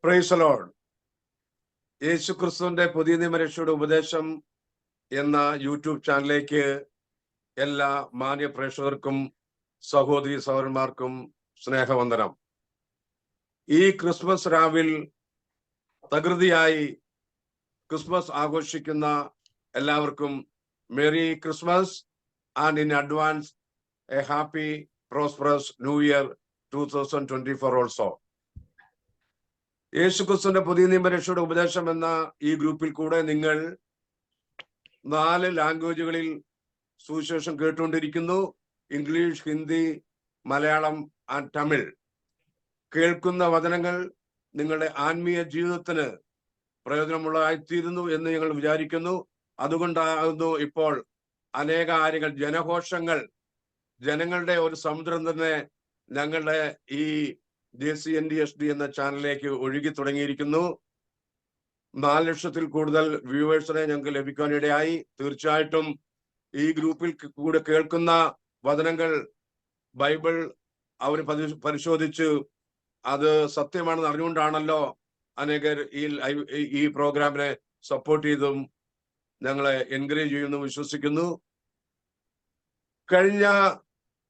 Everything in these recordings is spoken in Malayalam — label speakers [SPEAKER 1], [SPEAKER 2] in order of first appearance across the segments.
[SPEAKER 1] Price the Lord. യേശുക്രിസ്തുവിന്റെ പുതിയ നിയമരക്ഷയുടെ ഉപദേശം എന്ന യൂട്യൂബ് ചാനലിലേക്ക് എല്ലാ മാന്യ പ്രേക്ഷകർക്കും സഹോദരി സഹോദരന്മാർക്കും സ്നേഹവന്ദനം. ഈ ക്രിസ്മസ് രാവിൽ തകൃതിയായി ക്രിസ്മസ് ആഘോഷിക്കുന്ന എല്ലാവർക്കും merry Christmas and in advance A happy prosperous new year 2024 also. യേശുക്രിസ്തുവിന്റെ പുതിയ നിയമരക്ഷയുടെ ഉപദേശം എന്ന ഈ ഗ്രൂപ്പിൽ കൂടെ നിങ്ങൾ 4 ലാംഗ്വേജുകളിൽ സുവിശേഷം കേട്ടുകൊണ്ടിരിക്കുന്നു. English, Hindi, Malayalam and Tamil. കേൾക്കുന്ന വചനങ്ങൾ നിങ്ങളുടെ ആത്മീയ ജീവിതത്തിന് പ്രയോജനമുള്ളതായിത്തീരുന്നു എന്ന് ഞങ്ങൾ വിചാരിക്കുന്നു. അതുകൊണ്ടാകുന്നു ഇപ്പോൾ അനേക കാര്യങ്ങൾ, ജനഘോഷങ്ങൾ, ജനങ്ങളുടെ ഒരു സമുദ്രം തന്നെ ഞങ്ങളുടെ ഈ JCNDSD എന്ന ചാനലിലേക്ക് ഒഴുകി തുടങ്ങിയിരിക്കുന്നു. 4 ലക്ഷത്തിൽ കൂടുതൽ വ്യൂവേഴ്സിനെ ഞങ്ങൾക്ക് ലഭിക്കാനിടയായി. തീർച്ചയായിട്ടും ഈ ഗ്രൂപ്പിൽ കൂടെ കേൾക്കുന്ന വചനങ്ങൾ ബൈബിൾ അവർ പരിശോധിച്ച് അത് സത്യമാണെന്ന് അറിഞ്ഞുകൊണ്ടാണല്ലോ അനേകർ ഈ പ്രോഗ്രാമിനെ സപ്പോർട്ട് ചെയ്തും ഞങ്ങളെ എൻകറേജ് ചെയ്യുന്നു വിശ്വസിക്കുന്നു. കഴിഞ്ഞ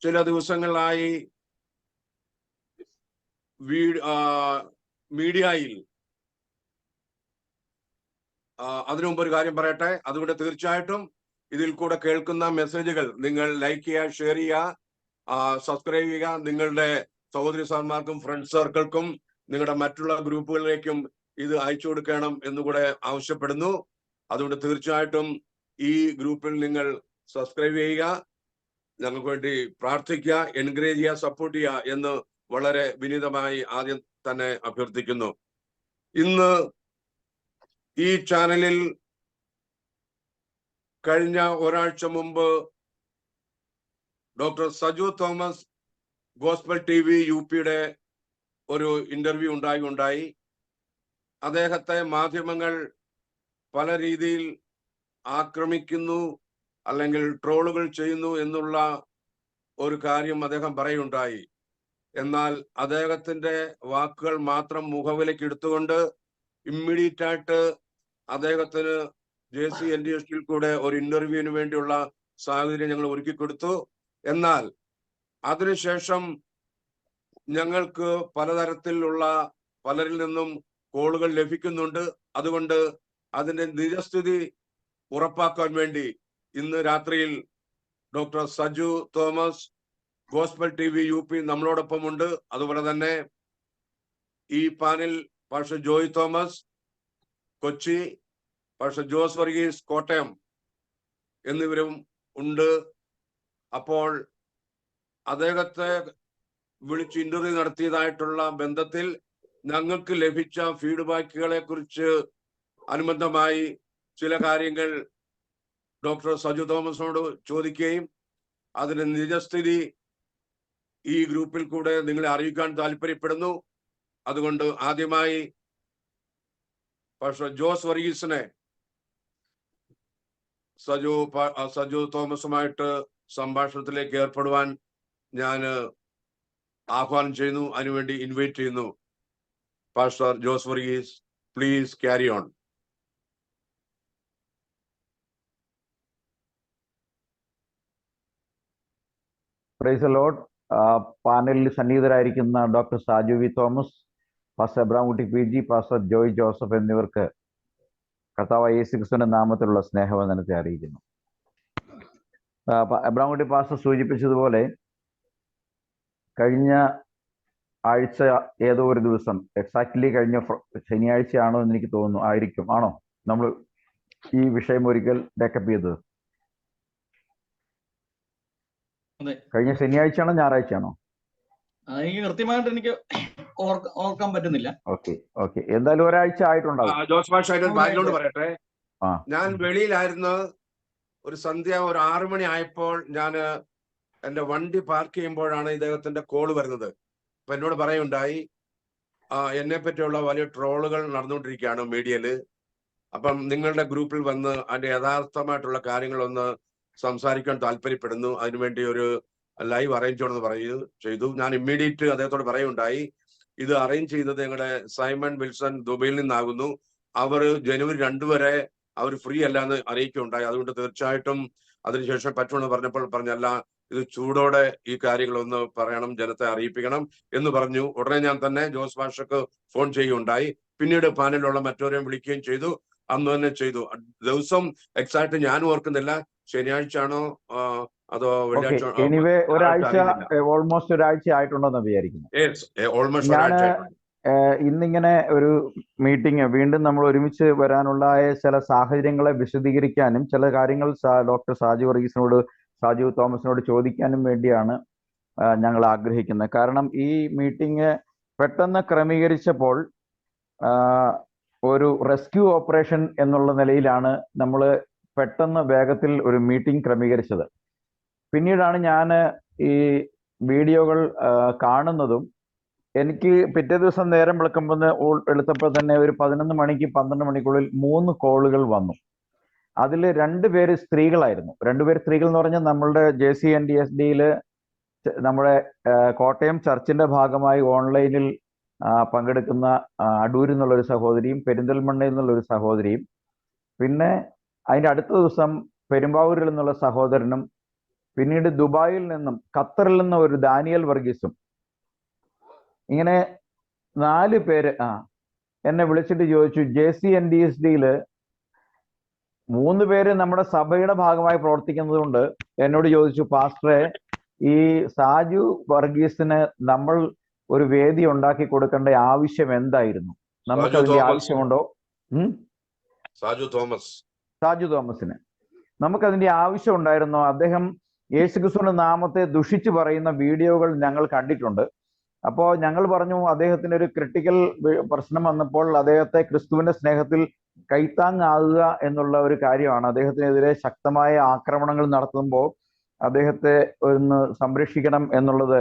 [SPEAKER 1] ചില ദിവസങ്ങളായി മീഡിയയിൽ അതിനു മുമ്പ് ഒരു കാര്യം പറയട്ടെ. അതുകൊണ്ട് തീർച്ചയായിട്ടും ഇതിൽ കൂടെ കേൾക്കുന്ന മെസ്സേജുകൾ നിങ്ങൾ ലൈക്ക് ചെയ്യുക, ഷെയർ ചെയ്യുക, സബ്സ്ക്രൈബ് ചെയ്യുക. നിങ്ങളുടെ സഹോദരി സഹോദരന്മാർക്കും ഫ്രണ്ട് സർക്കിൾക്കും നിങ്ങളുടെ മറ്റുള്ള ഗ്രൂപ്പുകളിലേക്കും ഇത് അയച്ചു കൊടുക്കണം എന്നുകൂടെ ആവശ്യപ്പെടുന്നു. അതുകൊണ്ട് തീർച്ചയായിട്ടും ഈ ഗ്രൂപ്പിൽ നിങ്ങൾ സബ്സ്ക്രൈബ് ചെയ്യുക, ഞങ്ങൾക്ക് വേണ്ടി പ്രാർത്ഥിക്കുക, എൻകറേജ് ചെയ്യുക, സപ്പോർട്ട് ചെയ്യുക എന്ന് വളരെ വിനീതമായി ആദ്യം തന്നെ അഭ്യർത്ഥിക്കുന്നു. ഇന്ന് ഈ ചാനലിൽ കഴിഞ്ഞ ഒരാഴ്ച മുമ്പ് doctor Saju Thomas gospel TV UPയുടെ ഒരു ഇന്റർവ്യൂ ഉണ്ടായി. അദ്ദേഹത്തെ മാധ്യമങ്ങൾ പല രീതിയിൽ ആക്രമിക്കുന്നു അല്ലെങ്കിൽ ട്രോളുകൾ ചെയ്യുന്നു എന്നുള്ള ഒരു കാര്യം അദ്ദേഹം പറയുണ്ടായി. എന്നാൽ അദ്ദേഹത്തിന്റെ വാക്കുകൾ മാത്രം മുഖവിലേക്ക് എടുത്തുകൊണ്ട് ഇമ്മീഡിയറ്റ് ആയിട്ട് അദ്ദേഹത്തിന് JCNDSD കൂടെ ഒരു ഇന്റർവ്യൂവിന് വേണ്ടിയുള്ള സാഹചര്യം ഞങ്ങൾ ഒരുക്കി കൊടുത്തു. എന്നാൽ അതിനുശേഷം ഞങ്ങൾക്ക് പലതരത്തിലുള്ള പലരിൽ നിന്നും കോളുകൾ ലഭിക്കുന്നുണ്ട്. അതുകൊണ്ട് അതിന്റെ നിജസ്ഥിതി ഉറപ്പാക്കാൻ വേണ്ടി ഇന്ന് രാത്രിയിൽ doctor Saju Thomas gospel TV UP നമ്മളോടൊപ്പം ഉണ്ട്. അതുപോലെ തന്നെ ഈ panel pastor Joy Thomas Kochi, pastor Jose Varghese Kottayam എന്നിവരും ഉണ്ട്. അപ്പോൾ അദ്ദേഹത്തെ വിളിച്ച് ഇന്റർവ്യൂ നടത്തിയതായിട്ടുള്ള ബന്ധത്തിൽ ഞങ്ങൾക്ക് ലഭിച്ച ഫീഡ്ബാക്കുകളെ കുറിച്ച് അനുബന്ധമായി ചില കാര്യങ്ങൾ ഡോക്ടർ സജു തോമസിനോട് ചോദിക്കുകയും അതിന്റെ നിജസ്ഥിതി ഈ ഗ്രൂപ്പിൽ കൂടെ നിങ്ങളെ അറിയിക്കാൻ താല്പര്യപ്പെടുന്നു. അതുകൊണ്ട് ആദ്യമായി പാസ്റ്റർ ജോസ് വർഗീസിനെ സജു തോമസുമായിട്ട് സംഭാഷണത്തിലേക്ക് ഏർപ്പെടുവാൻ ഞാൻ ആഹ്വാനം ചെയ്യുന്നു, അതിനുവേണ്ടി ഇൻവൈറ്റ് ചെയ്യുന്നു. Pastor Jose Varghese, please carry on.
[SPEAKER 2] Praise the Lord. പാനലിൽ സന്നിഹിതരായിരിക്കുന്ന doctor Saju V Thomas, pastor Abrahamkutty PG, pastor Joy Joseph എന്നിവർക്ക് കർത്താവായ യേശുക്രിസ്തുവിന്റെ നാമത്തിലുള്ള സ്നേഹവന്ദനത്തെ അറിയിക്കുന്നു. എബ്രാംകുട്ടി പാസ്റ്റർ സൂചിപ്പിച്ചതുപോലെ കഴിഞ്ഞ ആഴ്ച ഏതോ ഒരു ദിവസം, എക്സാക്ട്ലി കഴിഞ്ഞ ശനിയാഴ്ചയാണോ എന്ന് എനിക്ക് തോന്നുന്നു, ആണോ നമ്മൾ ഈ വിഷയം ഒരിക്കൽ ഡെക്കപ്പ് ചെയ്തത്? കഴിഞ്ഞ ശനിയാഴ്ചയാണോ ഞായറാഴ്ചയാണോ?
[SPEAKER 3] കൃത്യമായിട്ട് എനിക്ക് ഓർക്കാൻ പറ്റുന്നില്ല.
[SPEAKER 2] ഓക്കെ എന്തായാലും ഒരാഴ്ച ആയിട്ടുണ്ടാവും.
[SPEAKER 1] ജോസ് ബാഷോട് പറയട്ടെ. ഞാൻ വെളിയിലായിരുന്നു. ഒരു സന്ധ്യ ഒരു 6 മണി ആയപ്പോൾ ഞാൻ എന്റെ വണ്ടി പാർക്ക് ചെയ്യുമ്പോഴാണ് ഇദ്ദേഹത്തിന്റെ കോള് വരുന്നത്. അപ്പൊ എന്നോട് പറയുണ്ടായി, എന്നെ പറ്റിയുള്ള വലിയ ട്രോളുകൾ നടന്നുകൊണ്ടിരിക്കുകയാണ് മീഡിയയില്. അപ്പം നിങ്ങളുടെ ഗ്രൂപ്പിൽ വന്ന് അതിന്റെ യഥാർത്ഥമായിട്ടുള്ള കാര്യങ്ങളൊന്ന് സംസാരിക്കാൻ താല്പര്യപ്പെടുന്നു, അതിനുവേണ്ടി ഒരു ലൈവ് അറേഞ്ച് ചെയ്യണമെന്ന് ചെയ്തു. ഞാൻ ഇമ്മീഡിയറ്റ് അദ്ദേഹത്തോട് പറയുണ്ടായി, ഇത് അറേഞ്ച് ചെയ്തത് ഞങ്ങളുടെ സൈമൺ വിൽസൺ ദുബൈയിൽ നിന്നാകുന്നു. അവർ ജനുവരി 2 വരെ അവർ ഫ്രീ അല്ലാന്ന് അറിയിക്കുകയുണ്ടായി. അതുകൊണ്ട് തീർച്ചയായിട്ടും അതിനുശേഷം പറ്റുമെന്ന് പറഞ്ഞപ്പോൾ പറഞ്ഞല്ല, ഇത് ചൂടോടെ ഈ കാര്യങ്ങളൊന്ന് പറയണം, ജനത്തെ അറിയിപ്പിക്കണം എന്ന് പറഞ്ഞു. ഉടനെ ഞാൻ തന്നെ ജോസ് മാഷക്ക് ഫോൺ ചെയ്യുകയുണ്ടായി. പിന്നീട് പാനലിലുള്ള മറ്റവരെയും വിളിക്കുകയും ചെയ്തു. അന്ന് തന്നെ ചെയ്തു. ദിവസം എക്സാക്ട് ഞാൻ ഓർക്കുന്നില്ല, ശനിയാഴ്ച ആണോ അതോ വെള്ളിയാഴ്ച,
[SPEAKER 2] എനിവേ ഒരാഴ്ച, ഓൾമോസ്റ്റ് ഒരാഴ്ച ആയിട്ടുണ്ടെന്ന് വിചാരിക്കുന്നു. ഞാൻ ഇന്നിങ്ങനെ ഒരു മീറ്റിംഗ് വീണ്ടും നമ്മൾ ഒരുമിച്ച് വരാനുള്ള ചില സാഹചര്യങ്ങളെ വിശദീകരിക്കാനും ചില കാര്യങ്ങൾ ഡോക്ടർ സാജു തോമസിനോട് ചോദിക്കാനും വേണ്ടിയാണ് ഞങ്ങൾ ആഗ്രഹിക്കുന്നത്. കാരണം ഈ മീറ്റിംഗ് പെട്ടെന്ന് ക്രമീകരിച്ചപ്പോൾ ഒരു റെസ്ക്യൂ ഓപ്പറേഷൻ എന്നുള്ള നിലയിലാണ് നമ്മൾ പെട്ടെന്ന് വേഗത്തിൽ ഒരു മീറ്റിംഗ് ക്രമീകരിച്ചത്. പിന്നീടാണ് ഞാൻ ഈ വീഡിയോകൾ കാണുന്നതും എനിക്ക് പിറ്റേ ദിവസം നേരം വിളക്കുമ്പോൾ എടുത്തപ്പോൾ തന്നെ ഒരു 11 മണിക്ക് 12 മണിക്കുള്ളിൽ 3 കോളുകൾ വന്നു. അതിൽ 2 പേര് സ്ത്രീകളായിരുന്നു. 2 പേര് സ്ത്രീകൾ എന്ന് പറഞ്ഞാൽ നമ്മളുടെ JCNDSD-യിൽ നമ്മുടെ കോട്ടയം ചർച്ചിന്റെ ഭാഗമായി ഓൺലൈനിൽ പങ്കെടുക്കുന്ന അടൂരിൽ നിന്നുള്ളൊരു സഹോദരിയും പെരിന്തൽമണ്ണയിൽ നിന്നുള്ളൊരു സഹോദരിയും, പിന്നെ അതിൻ്റെ അടുത്ത ദിവസം പെരുമ്പാവൂരിൽ നിന്നുള്ള സഹോദരനും, പിന്നീട് ദുബായിൽ നിന്നും ഖത്തറിൽ നിന്നും ഒരു ദാനിയൽ വർഗീസും, ഇങ്ങനെ 4 പേര് എന്നെ വിളിച്ചിട്ട് ചോദിച്ചു, JCNDSD-യിൽ 3 പേര് നമ്മുടെ സഭയുടെ ഭാഗമായി പ്രവർത്തിക്കുന്നത് കൊണ്ട് എന്നോട് ചോദിച്ചു, പാസ്റ്ററെ ഈ സാജു വർഗീസിന് നമ്മൾ ഒരു വേദി ഉണ്ടാക്കി കൊടുക്കേണ്ട ആവശ്യം എന്തായിരുന്നു? നമുക്കതിന്റെ ആവശ്യമുണ്ടോ? സാജു തോമസിന് നമുക്കതിന്റെ ആവശ്യം ഉണ്ടായിരുന്നോ? അദ്ദേഹം യേശുക്രിസ്തുവിന്റെ നാമത്തെ ദുഷിച്ചു പറയുന്ന വീഡിയോകൾ ഞങ്ങൾ കണ്ടിട്ടുണ്ട്. അപ്പോൾ ഞങ്ങൾ പറഞ്ഞു, അദ്ദേഹത്തിന് ഒരു ക്രിട്ടിക്കൽ പ്രശ്നം വന്നപ്പോൾ അദ്ദേഹത്തെ ക്രിസ്തുവിന്റെ സ്നേഹത്തിൽ കൈത്താങ്ങാകുക എന്നുള്ള ഒരു കാര്യമാണ്. അദ്ദേഹത്തിനെതിരെ ശക്തമായ ആക്രമണങ്ങൾ നടത്തുമ്പോൾ അദ്ദേഹത്തെ ഒന്ന് സംരക്ഷിക്കണം എന്നുള്ളത്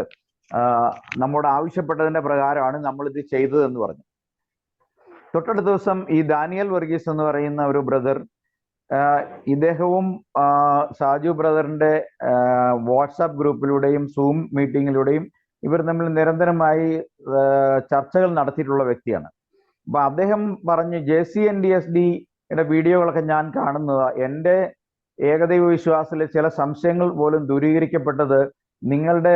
[SPEAKER 2] നമ്മോട് ആവശ്യപ്പെട്ടതിന്റെ പ്രകാരമാണ് നമ്മളിത് ചെയ്തത് എന്ന് പറഞ്ഞു. തൊട്ടടുത്ത ദിവസം ഈ ദാനിയൽ വർഗീസ് എന്ന് പറയുന്ന ഒരു ബ്രദർ, ഇദ്ദേഹവും സാജു ബ്രദറിന്റെ വാട്സാപ്പ് ഗ്രൂപ്പിലൂടെയും സൂം മീറ്റിങ്ങിലൂടെയും ഇവർ തമ്മിൽ നിരന്തരമായി ചർച്ചകൾ നടത്തിയിട്ടുള്ള വ്യക്തിയാണ്. അപ്പൊ അദ്ദേഹം പറഞ്ഞു, JCNDSD-യുടെ വീഡിയോകളൊക്കെ ഞാൻ കാണുന്നത്, എൻ്റെ ഏകദൈവ വിശ്വാസത്തിലെ ചില സംശയങ്ങൾ പോലും ദൂരീകരിക്കപ്പെട്ടത് നിങ്ങളുടെ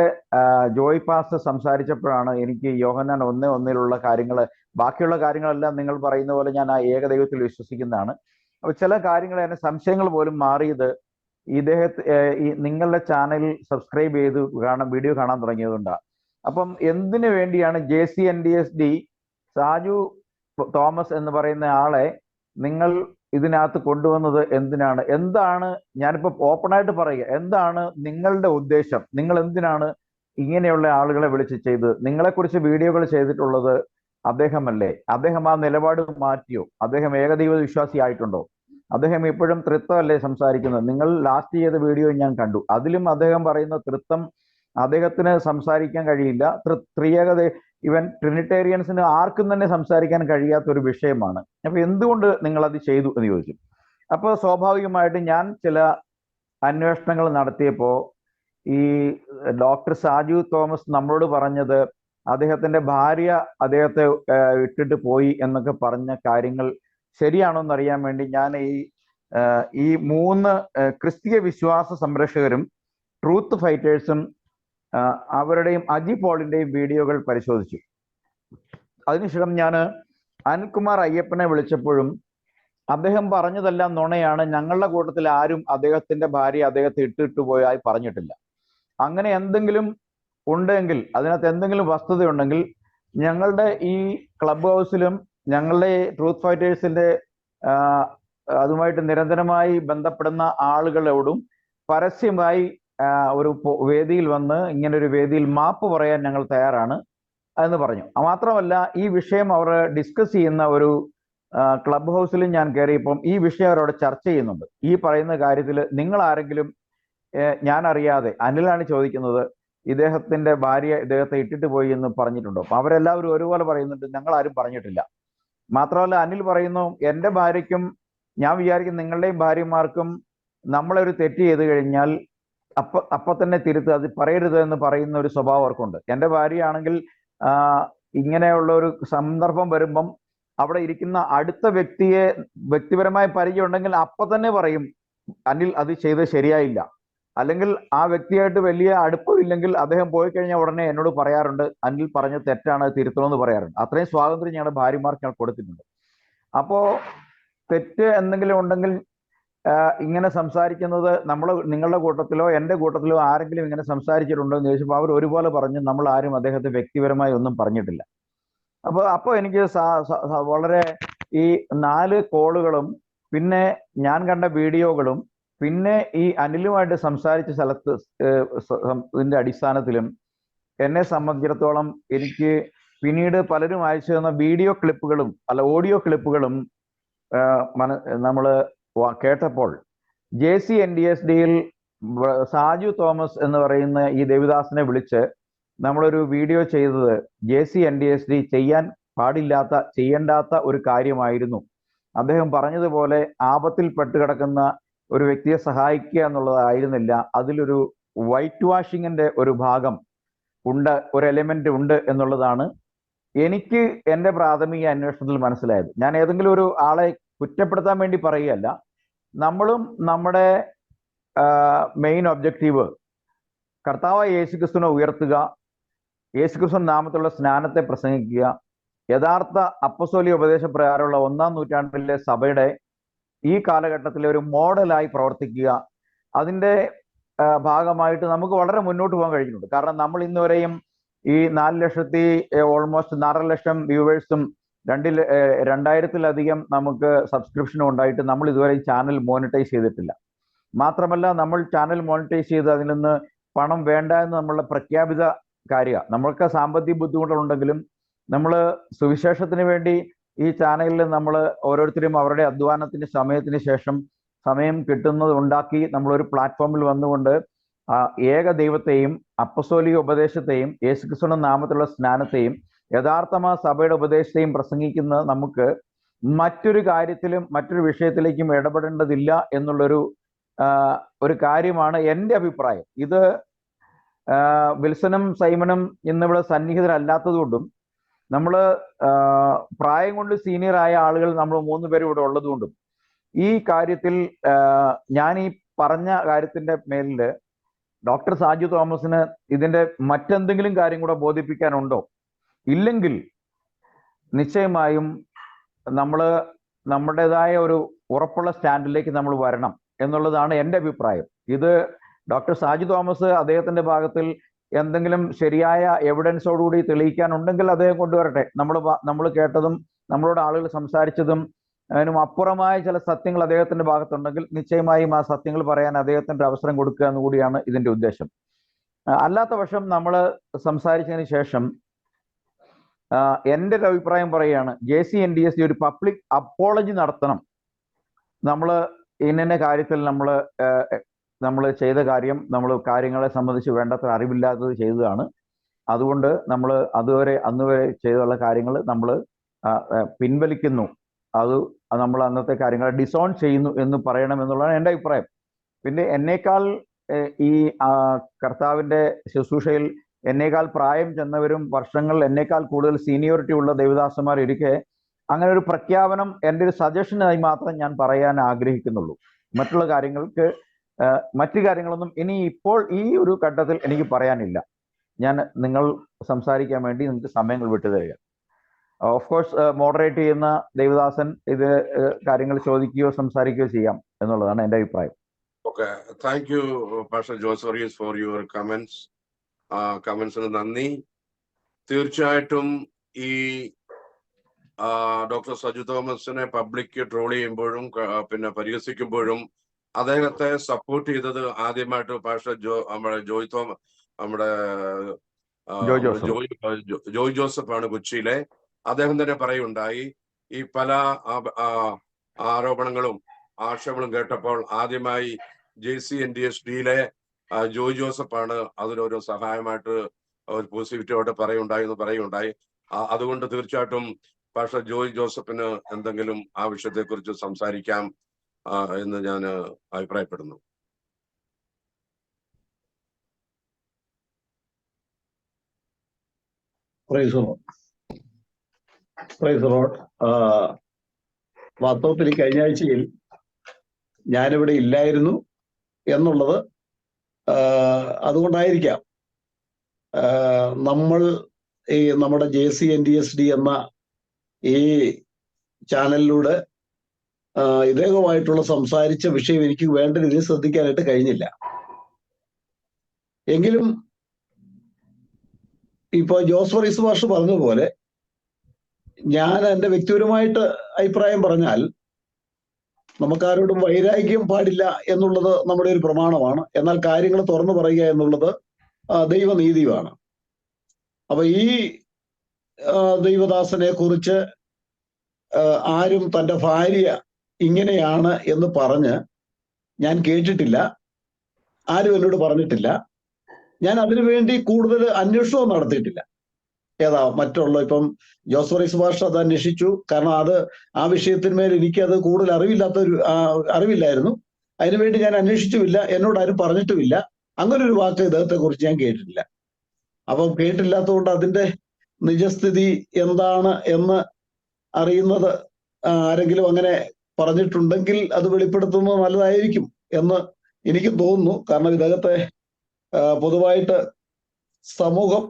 [SPEAKER 2] ജോയ് പാസ്റ്റർ സംസാരിച്ചപ്പോഴാണ്. എനിക്ക് യോഹന്നാൻ 1:1 കാര്യങ്ങൾ, ബാക്കിയുള്ള കാര്യങ്ങളെല്ലാം നിങ്ങൾ പറയുന്ന പോലെ ഞാൻ ആ ഏകദൈവത്തിൽ വിശ്വസിക്കുന്നതാണ്. അപ്പൊ ചില കാര്യങ്ങൾ എന്നെ സംശയങ്ങൾ പോലും മാറിയത് നിങ്ങളുടെ ചാനൽ സബ്സ്ക്രൈബ് ചെയ്ത് വീഡിയോ കാണാൻ തുടങ്ങിയതുകൊണ്ടാണ്. അപ്പം എന്തിനു വേണ്ടിയാണ് JCNDSD സാജു തോമസ് എന്ന് പറയുന്ന ആളെ നിങ്ങൾ ഇതിനകത്ത് കൊണ്ടുവന്നത്? എന്താണ് ഞാനിപ്പോ ഓപ്പണായിട്ട് പറയുക, എന്താണ് നിങ്ങളുടെ ഉദ്ദേശം? നിങ്ങൾ എന്തിനാണ് ഇങ്ങനെയുള്ള ആളുകളെ വിളിച്ച് ചെയ്തത്? നിങ്ങളെക്കുറിച്ച് വീഡിയോകൾ ചെയ്തിട്ടുള്ളത് അദ്ദേഹമല്ലേ? അദ്ദേഹം ആ നിലപാട് മാറ്റിയോ? അദ്ദേഹം ഏകദൈവ വിശ്വാസി ആയിട്ടുണ്ടോ? അദ്ദേഹം ഇപ്പോഴും തൃത്വമല്ലേ സംസാരിക്കുന്നത്? നിങ്ങൾ ലാസ്റ്റ് ചെയ്ത വീഡിയോ ഞാൻ കണ്ടു. അതിലും അദ്ദേഹം പറയുന്ന തൃത്വം അദ്ദേഹത്തിന് സംസാരിക്കാൻ കഴിയില്ല. ത്രിയേകത, ഇവൻ ട്രിനിറ്റേറിയൻസിന് ആർക്കും തന്നെ സംസാരിക്കാൻ കഴിയാത്ത ഒരു വിഷയമാണ്. അപ്പൊ എന്തുകൊണ്ട് നിങ്ങൾ അത് ചെയ്തു എന്ന് ചോദിച്ചു. അപ്പോൾ സ്വാഭാവികമായിട്ട് ഞാൻ ചില അന്വേഷണങ്ങൾ നടത്തിയപ്പോൾ ഈ ഡോക്ടർ സാജു തോമസ് നമ്മളോട് പറഞ്ഞത് അദ്ദേഹത്തിന്റെ ഭാര്യ അദ്ദേഹത്തെ ഇട്ടിട്ട് പോയി എന്നൊക്കെ പറഞ്ഞ കാര്യങ്ങൾ ശരിയാണോ എന്നറിയാൻ വേണ്ടി ഞാൻ ഈ 3 ക്രിസ്തീയ വിശ്വാസ സംരക്ഷകരും ട്രൂത്ത് ഫൈറ്റേഴ്സും അവരുടെയും അജി പോളിന്റെയും വീഡിയോകൾ പരിശോധിച്ചു. അതിനുശേഷം ഞാൻ അനിൽകുമാർ അയ്യപ്പനെ വിളിച്ചപ്പോഴും അദ്ദേഹം പറഞ്ഞതെല്ലാം നുണയാണ്, ഞങ്ങളുടെ കൂട്ടത്തിൽ ആരും അദ്ദേഹത്തിന്റെ ഭാര്യ അദ്ദേഹത്തെ ഇട്ടിട്ട് പോയായി പറഞ്ഞിട്ടില്ല. അങ്ങനെ എന്തെങ്കിലും ഉണ്ടെങ്കിൽ, അതിനകത്ത് എന്തെങ്കിലും വസ്തുതയുണ്ടെങ്കിൽ ഞങ്ങളുടെ ഈ ക്ലബ് ഹൗസിലും ഞങ്ങളുടെ ട്രൂത്ത് ഫൈറ്റേഴ്സിന്റെ അതുമായിട്ട് നിരന്തരമായി ബന്ധപ്പെടുന്ന ആളുകളോടും പരസ്യമായി ഒരു വേദിയിൽ വന്ന് ഇങ്ങനെ ഒരു വേദിയിൽ മാപ്പ് പറയാൻ ഞങ്ങൾ തയ്യാറാണ് എന്ന് പറഞ്ഞു. മാത്രമല്ല ഈ വിഷയം അവർ ഡിസ്കസ് ചെയ്യുന്ന ഒരു ക്ലബ് ഹൗസിലും ഞാൻ കയറിയപ്പം ഈ വിഷയം അവരോട് ചർച്ച ചെയ്യുന്നുണ്ട്. ഈ പറയുന്ന കാര്യത്തിൽ നിങ്ങൾ ആരെങ്കിലും, ഞാൻ അറിയാതെ, അനിലാണ് ചോദിക്കുന്നത്, ഇദ്ദേഹത്തിന്റെ ഭാര്യ ഇദ്ദേഹത്തെ ഇട്ടിട്ട് പോയി എന്ന് പറഞ്ഞിട്ടുണ്ടോ? അപ്പൊ അവരെല്ലാവരും ഒരുപോലെ പറയുന്നുണ്ട്, ഞങ്ങൾ ആരും പറഞ്ഞിട്ടില്ല. മാത്രമല്ല അനിൽ പറയുന്നു, എൻ്റെ ഭാര്യയ്ക്കും, ഞാൻ വിചാരിക്കും നിങ്ങളുടെയും ഭാര്യമാർക്കും നമ്മളൊരു തെറ്റ് ചെയ്ത് കഴിഞ്ഞാൽ അപ്പൊ തന്നെ തിരുത്ത്, അത് പറയരുത് എന്ന് പറയുന്ന ഒരു സ്വഭാവം അവർക്കുണ്ട്. എൻ്റെ ഭാര്യയാണെങ്കിൽ ഇങ്ങനെയുള്ള ഒരു സന്ദർഭം വരുമ്പം അവിടെ ഇരിക്കുന്ന അടുത്ത വ്യക്തിയെ വ്യക്തിപരമായ പരിചയം ഉണ്ടെങ്കിൽ അപ്പൊ തന്നെ പറയും അനിൽ അത് ചെയ്ത് ശരിയായില്ല. അല്ലെങ്കിൽ ആ വ്യക്തിയായിട്ട് വലിയ അടുപ്പമില്ലെങ്കിൽ അദ്ദേഹം പോയി കഴിഞ്ഞാൽ ഉടനെ എന്നോട് പറയാറുണ്ട്, അനിൽ പറഞ്ഞ തെറ്റാണ്, തിരുത്തണമെന്ന് പറയാറുണ്ട്. അത്രയും സ്വാതന്ത്ര്യം ഞങ്ങളുടെ ഭാര്യമാർക്ക് ഞാൻ കൊടുത്തിട്ടുണ്ട്. അപ്പോ തെറ്റ് എന്തെങ്കിലും ഉണ്ടെങ്കിൽ ഇങ്ങനെ സംസാരിക്കുന്നത് നിങ്ങളുടെ കൂട്ടത്തിലോ എൻ്റെ കൂട്ടത്തിലോ ആരെങ്കിലും ഇങ്ങനെ സംസാരിച്ചിട്ടുണ്ടോ എന്ന് ചോദിച്ചപ്പോൾ അവർ ഒരുപോലെ പറഞ്ഞു, നമ്മൾ ആരും അദ്ദേഹത്തെ വ്യക്തിപരമായി ഒന്നും പറഞ്ഞിട്ടില്ല. അപ്പോൾ എനിക്ക് വളരെ ഈ 4 കോളുകളും പിന്നെ ഞാൻ കണ്ട വീഡിയോകളും പിന്നെ ഈ അനിലുമായിട്ട് സംസാരിച്ച സ്ഥലത്ത് ഇതിന്റെ അടിസ്ഥാനത്തിലും എന്നെ സംബന്ധിച്ചിടത്തോളം എനിക്ക് പിന്നീട് പലരും അയച്ചു തന്ന വീഡിയോ ക്ലിപ്പുകളും ഓഡിയോ ക്ലിപ്പുകളും നമ്മൾ കേട്ടപ്പോൾ JCNDSD-യിൽ സാജു തോമസ് എന്ന് പറയുന്ന ഈ ദേവദാസിനെ വിളിച്ച് നമ്മളൊരു വീഡിയോ ചെയ്തത് JCNDSD ചെയ്യാൻ ചെയ്യേണ്ടാത്ത ഒരു കാര്യമായിരുന്നു. അദ്ദേഹം പറഞ്ഞതുപോലെ ആപത്തിൽ പെട്ടുകിടക്കുന്ന ഒരു വ്യക്തിയെ സഹായിക്കുക എന്നുള്ളതായിരുന്നില്ല. അതിലൊരു വൈറ്റ് വാഷിങ്ങിന്റെ ഒരു ഭാഗം ഉണ്ട്, ഒരു എലിമെന്റ് ഉണ്ട് എന്നുള്ളതാണ് എനിക്ക് എൻ്റെ പ്രാഥമിക അന്വേഷണത്തിൽ മനസ്സിലായത്. ഞാൻ ഏതെങ്കിലും ഒരു ആളെ കുറ്റപ്പെടുത്താൻ വേണ്ടി പറയുകയല്ല. നമ്മളും നമ്മുടെ മെയിൻ ഒബ്ജക്റ്റീവ് കർത്താവായ യേശുക്രിസ്തുവിനെ ഉയർത്തുക, യേശുക്രിസ്തു നാമത്തിലുള്ള സ്നാനത്തെ പ്രസംഗിക്കുക, യഥാർത്ഥ അപ്പസ്തോലിക ഉപദേശപ്രകാരമുള്ള 1-ാം നൂറ്റാണ്ടിലെ സഭയുടെ ഈ കാലഘട്ടത്തിലെ ഒരു മോഡലായി പ്രവർത്തിക്കുക. അതിൻ്റെ ഭാഗമായിട്ട് നമുക്ക് വളരെ മുന്നോട്ട് പോകാൻ കഴിഞ്ഞിട്ടുണ്ട്. കാരണം നമ്മൾ ഇന്നുവരെയും ഈ 4 ലക്ഷം വ്യൂവേഴ്സും 2000-ലധികം നമുക്ക് സബ്സ്ക്രിപ്ഷനും ഉണ്ടായിട്ട് നമ്മൾ ഇതുവരെ ചാനൽ മോണിറ്റൈസ് ചെയ്തിട്ടില്ല. മാത്രമല്ല നമ്മൾ ചാനൽ മോണിറ്റൈസ് ചെയ്ത് അതിൽ നിന്ന് പണം വേണ്ട എന്ന് നമ്മളുടെ പ്രഖ്യാപിത കാര്യമാണ്. നമ്മൾക്ക് സാമ്പത്തിക ബുദ്ധിമുട്ടുകളുണ്ടെങ്കിലും നമ്മൾ സുവിശേഷത്തിന് വേണ്ടി ഈ ചാനലിൽ നമ്മൾ ഓരോരുത്തരും അവരുടെ അധ്വാനത്തിന് സമയത്തിന് ശേഷം സമയം കിട്ടുന്നത് ഉണ്ടാക്കി നമ്മളൊരു പ്ലാറ്റ്ഫോമിൽ വന്നുകൊണ്ട് ഏക ദൈവത്തെയും അപ്പസ്തോലിക ഉപദേശത്തെയും യേശുക്രിസ്തുവിന്റെ നാമത്തിലുള്ള സ്നാനത്തെയും യഥാർത്ഥമായ സഭയുടെ ഉപദേശത്തെയും പ്രസംഗിക്കുന്ന നമുക്ക് മറ്റൊരു കാര്യത്തിലും മറ്റൊരു വിഷയത്തിലേക്കും ഇടപെടേണ്ടതില്ല എന്നുള്ളൊരു കാര്യമാണ് എൻ്റെ അഭിപ്രായം. ഇത് വിൽസനും സൈമണും ഇന്നിവിടെ സന്നിഹിതരല്ലാത്തതുകൊണ്ടും നമ്മൾ പ്രായം കൊണ്ട് സീനിയർ ആയ ആളുകൾ നമ്മൾ 3 പേരും ഇവിടെ ഉള്ളതുകൊണ്ടും ഈ കാര്യത്തിൽ ഞാൻ ഈ പറഞ്ഞ കാര്യത്തിന്റെ മേലിൽ ഡോക്ടർ സാജു തോമസിന് ഇതിന്റെ മറ്റെന്തെങ്കിലും കാര്യം കൂടെ ബോധിപ്പിക്കാനുണ്ടോ? ഇല്ലെങ്കിൽ നിശ്ചയമായും നമ്മൾ നമ്മുടേതായ ഒരു ഉറപ്പുള്ള സ്റ്റാൻഡിലേക്ക് നമ്മൾ വരണം എന്നുള്ളതാണ് എൻ്റെ അഭിപ്രായം. ഇത് ഡോക്ടർ സാജു തോമസ് അദ്ദേഹത്തിന്റെ ഭാഗത്തിൽ എന്തെങ്കിലും ശരിയായ എവിഡൻസോടുകൂടി തെളിയിക്കാനുണ്ടെങ്കിൽ അദ്ദേഹം കൊണ്ടുവരട്ടെ. നമ്മൾ കേട്ടതും നമ്മളോട് ആളുകൾ സംസാരിച്ചതും അതിനും അപ്പുറമായ ചില സത്യങ്ങൾ അദ്ദേഹത്തിന്റെ ഭാഗത്തുണ്ടെങ്കിൽ നിശ്ചയമായും ആ സത്യങ്ങൾ പറയാൻ അദ്ദേഹത്തിന്റെ അവസരം കൊടുക്കുക എന്നുകൂടിയാണ് ഇതിന്റെ ഉദ്ദേശം. അല്ലാത്ത പക്ഷം നമ്മൾ സംസാരിച്ചതിന് ശേഷം എൻ്റെ ഒരു അഭിപ്രായം പറയുകയാണ്, JCNDSD ഒരു പബ്ലിക് അപ്പോളജി നടത്തണം. നമ്മൾ ഇന്ന കാര്യത്തിൽ നമ്മൾ ചെയ്ത കാര്യം, കാര്യങ്ങളെ സംബന്ധിച്ച് വേണ്ടത്ര അറിവില്ലാത്തത് ചെയ്തതാണ്. അതുകൊണ്ട് നമ്മൾ അന്ന് വരെ ചെയ്തുള്ള കാര്യങ്ങൾ നമ്മൾ പിൻവലിക്കുന്നു, നമ്മൾ അന്നത്തെ കാര്യങ്ങളെ ഡിസോൺ ചെയ്യുന്നു എന്ന് പറയണം എന്നുള്ളതാണ് എൻ്റെ അഭിപ്രായം. പിന്നെ എന്നേക്കാൾ ഈ കർത്താവിൻ്റെ ശുശ്രൂഷയിൽ എന്നേക്കാൾ പ്രായം ചെന്നവരും വർഷങ്ങൾ എന്നേക്കാൾ കൂടുതൽ സീനിയോറിറ്റി ഉള്ള ദേവദാസന്മാർ ഇരിക്കെ അങ്ങനെ ഒരു പ്രഖ്യാപനം എൻ്റെ ഒരു സജഷനായി മാത്രം ഞാൻ പറയാൻ ആഗ്രഹിക്കുന്നുള്ളൂ. മറ്റുള്ള മറ്റു കാര്യങ്ങളൊന്നും ഇനി ഇപ്പോൾ ഈ ഒരു ഘട്ടത്തിൽ എനിക്ക് പറയാനില്ല. ഞാൻ നിങ്ങൾ സംസാരിക്കാൻ വേണ്ടി നിങ്ങൾക്ക് സമയങ്ങൾ വിട്ടുതരിക. ഓഫ് കോഴ്സ് മോഡറേറ്റ് ചെയ്യുന്ന ദേവദാസൻ ഇത് കാര്യങ്ങൾ ചോദിക്കുകയോ സംസാരിക്കുകയോ ചെയ്യാം എന്നുള്ളതാണ് എൻ്റെ അഭിപ്രായം.
[SPEAKER 1] ഓക്കെ, താങ്ക് യു പാസ്റ്റർ ജോസോറിയസ് ഫോർ യുവർ കമന്റ്സിന് നന്ദി. തീർച്ചയായിട്ടും ഈ ഡോക്ടർ സജു തോമസിനെ പബ്ലിക് ട്രോൾ ചെയ്യുമ്പോഴും പിന്നെ പരിഹസിക്കുമ്പോഴും അദ്ദേഹത്തെ സപ്പോർട്ട് ചെയ്തത് ആദ്യമായിട്ട് പാസ്റ്റർ ജോയ് ജോസഫ് ആണ് കൊച്ചിയിലെ. അദ്ദേഹം തന്നെ പറയുണ്ടായി, ഈ പല ആരോപണങ്ങളും ആക്ഷേപങ്ങളും കേട്ടപ്പോൾ ആദ്യമായി JCNDSD-യിലെ ജോയ് ജോസഫ് ആണ് അതിനൊരു സഹായമായിട്ട് ഒരു പോസിറ്റിവിറ്റിയോടെ പറയുണ്ടായി. അതുകൊണ്ട് തീർച്ചയായിട്ടും പാസ്റ്റർ ജോയ് ജോസഫിന് എന്തെങ്കിലും ആ വിഷയത്തെ കുറിച്ച് സംസാരിക്കാം എന്ന് ഞാൻ അഭിപ്രായപ്പെടുന്നു.
[SPEAKER 3] Price the Lord.
[SPEAKER 4] Price the Lord. വാസ്തവത്തിൽ ഈ കഴിഞ്ഞ ആഴ്ചയിൽ ഞാനിവിടെ ഇല്ലായിരുന്നു എന്നുള്ളത് അതുകൊണ്ടായിരിക്കാം നമ്മൾ ഈ നമ്മുടെ JCNDSD എന്ന ഈ ചാനലിലൂടെ ഇദ്ദേഹമായിട്ടുള്ള സംസാരിച്ച വിഷയം എനിക്ക് വേണ്ട രീതിയിൽ ശ്രദ്ധിക്കാനായിട്ട് കഴിഞ്ഞില്ല. എങ്കിലും ഇപ്പൊ ജോസ് ഫറീസ് മാഷ് പറഞ്ഞതുപോലെ ഞാൻ എൻ്റെ വ്യക്തിപരമായിട്ട് അഭിപ്രായം പറഞ്ഞാൽ നമുക്കാരോടും വൈരാഗ്യം പാടില്ല എന്നുള്ളത് നമ്മുടെ ഒരു പ്രമാണമാണ്. എന്നാൽ കാര്യങ്ങൾ തുറന്നു പറയുക എന്നുള്ളത് ദൈവനീതിയുമാണ്. അപ്പൊ ഈ ദൈവദാസനെ കുറിച്ച് ആരും തൻ്റെ ഭാര്യ ഇങ്ങനെയാണ് എന്ന് പറഞ്ഞ് ഞാൻ കേട്ടിട്ടില്ല, ആരും എന്നോട് പറഞ്ഞിട്ടില്ല. ഞാൻ അതിനുവേണ്ടി കൂടുതൽ അന്വേഷണവും നടത്തിയിട്ടില്ല. മറ്റുള്ള ഇപ്പം ജോസ് ഫറീസ് മാഷ് അത് അന്വേഷിച്ചു. കാരണം ആ വിഷയത്തിന്മേൽ എനിക്കത് കൂടുതൽ അറിവില്ലായിരുന്നു. അതിനുവേണ്ടി ഞാൻ അന്വേഷിച്ചുമില്ല, എന്നോട് ആരും പറഞ്ഞിട്ടുമില്ല. അങ്ങനെ ഒരു വാക്ക് ഇദ്ദേഹത്തെ കുറിച്ച് ഞാൻ കേട്ടിട്ടില്ല. അപ്പം കേട്ടില്ലാത്തതുകൊണ്ട് അതിന്റെ നിജസ്ഥിതി എന്താണ് എന്ന് അറിയുന്നത് ആരെങ്കിലും അങ്ങനെ പറഞ്ഞിട്ടുണ്ടെങ്കിൽ അത് വെളിപ്പെടുത്തുന്നത് നല്ലതായിരിക്കും എന്ന് എനിക്ക് തോന്നുന്നു. കാരണം ഇദ്ദേഹത്തെ പൊതുവായിട്ട് സമൂഹം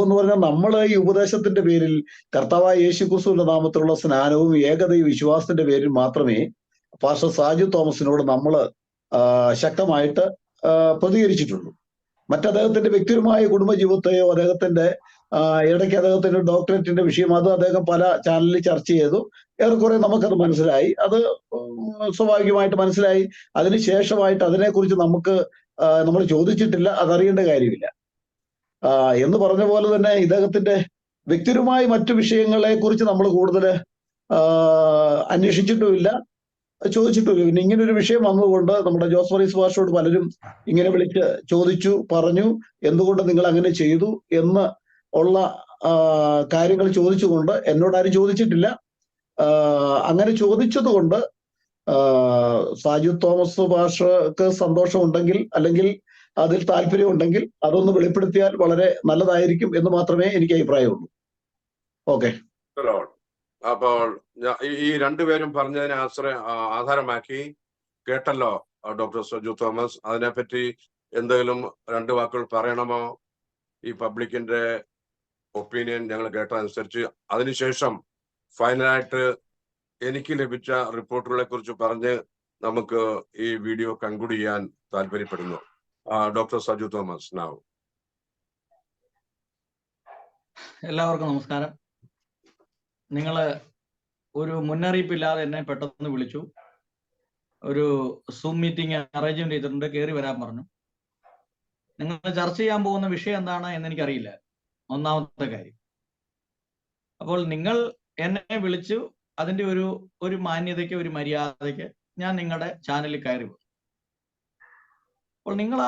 [SPEAKER 4] എന്ന് പറഞ്ഞാൽ നമ്മൾ ഈ ഉപദേശത്തിന്റെ പേരിൽ കർത്താവായ യേശുക്രിസ്തുവിന്റെ നാമത്തിലുള്ള സ്നാനവും ഏകദൈവ വിശ്വാസത്തിന്റെ പേരിൽ മാത്രമേ പാസ്റ്റർ സാജു തോമസിനോട് നമ്മൾ ശക്തമായിട്ട് പ്രതികരിച്ചിട്ടുള്ളൂ. മറ്റദ്ദേഹത്തിന്റെ വ്യക്തിപരമായ കുടുംബജീവിതത്തെയോ അദ്ദേഹത്തിന്റെ ഇടയ്ക്ക് അദ്ദേഹത്തിന്റെ ഡോക്ടറേറ്റിന്റെ വിഷയം അത് അദ്ദേഹം പല ചാനലിൽ ചർച്ച ചെയ്തു. ഏറെക്കുറെ നമുക്കത് മനസ്സിലായി, അത് സ്വാഭാവികമായിട്ട് മനസ്സിലായി. അതിനുശേഷമായിട്ട് അതിനെക്കുറിച്ച് നമ്മൾ ചോദിച്ചിട്ടില്ല, അതറിയേണ്ട കാര്യമില്ല. എന്ന് പറഞ്ഞ പോലെ തന്നെ ഇദ്ദേഹത്തിന്റെ വ്യക്തിപരമായ മറ്റു വിഷയങ്ങളെ കുറിച്ച് നമ്മൾ കൂടുതൽ അന്വേഷിച്ചിട്ടുമില്ല, ചോദിച്ചിട്ടുമില്ല. പിന്നെ ഇങ്ങനെ ഒരു വിഷയം വന്നതുകൊണ്ട് നമ്മുടെ ജോസ് ഫറീസ് മാഷോട് പലരും ഇങ്ങനെ വിളിച്ച് ചോദിച്ചു, പറഞ്ഞു എന്തുകൊണ്ട് നിങ്ങൾ അങ്ങനെ ചെയ്തു എന്ന് ഉള്ള കാര്യങ്ങൾ ചോദിച്ചുകൊണ്ട് എന്നോട് ആരും ചോദിച്ചിട്ടില്ല. അങ്ങനെ ചോദിച്ചത് കൊണ്ട് സാജു തോമസ് മാഷക്ക് സന്തോഷമുണ്ടെങ്കിൽ അല്ലെങ്കിൽ അതിൽ താല്പര്യമുണ്ടെങ്കിൽ അതൊന്ന് വെളിപ്പെടുത്തിയാൽ വളരെ നല്ലതായിരിക്കും എന്ന് മാത്രമേ എനിക്ക് അഭിപ്രായമുള്ളൂ. ഓക്കെ.
[SPEAKER 1] അപ്പോൾ ഈ രണ്ടുപേരും പറഞ്ഞതിനെ ആധാരമാക്കി കേട്ടല്ലോ ഡോക്ടർ സജു തോമസ്. അതിനെപ്പറ്റി എന്തെങ്കിലും രണ്ട് വാക്കുകൾ പറയണമോ? ഈ പബ്ലിക്കിന്റെ ഒപ്പീനിയൻ ഞങ്ങൾ കേട്ടതനുസരിച്ച് അതിനുശേഷം ഫൈനലായിട്ട് എനിക്ക് ലഭിച്ച റിപ്പോർട്ടുകളെ കുറിച്ച് പറഞ്ഞ് നമുക്ക് ഈ വീഡിയോ കൺക്ലൂഡ് ചെയ്യാൻ താല്പര്യപ്പെടുന്നു. ഡോക്ടർ സജു തോമസ് നാവ്.
[SPEAKER 3] എല്ലാവർക്കും നമസ്കാരം. നിങ്ങള് ഒരു മുന്നറിയിപ്പില്ലാതെ എന്നെ പെട്ടെന്ന് വിളിച്ചു. ഒരു സൂം മീറ്റിംഗ് അറേഞ്ച്മെന്റ് ചെയ്തിട്ടുണ്ട്, കയറി വരാൻ പറഞ്ഞു. നിങ്ങൾ ചർച്ച ചെയ്യാൻ പോകുന്ന വിഷയം എന്താണ് എന്ന് എനിക്കറിയില്ല, ഒന്നാമത്തെ കാര്യം. അപ്പോൾ നിങ്ങൾ എന്നെ വിളിച്ചു, അതിന്റെ ഒരു മാന്യതയ്ക്ക്, ഒരു മര്യാദയ്ക്ക് ഞാൻ നിങ്ങളുടെ ചാനലിൽ കയറി പോകും. അപ്പോൾ നിങ്ങൾ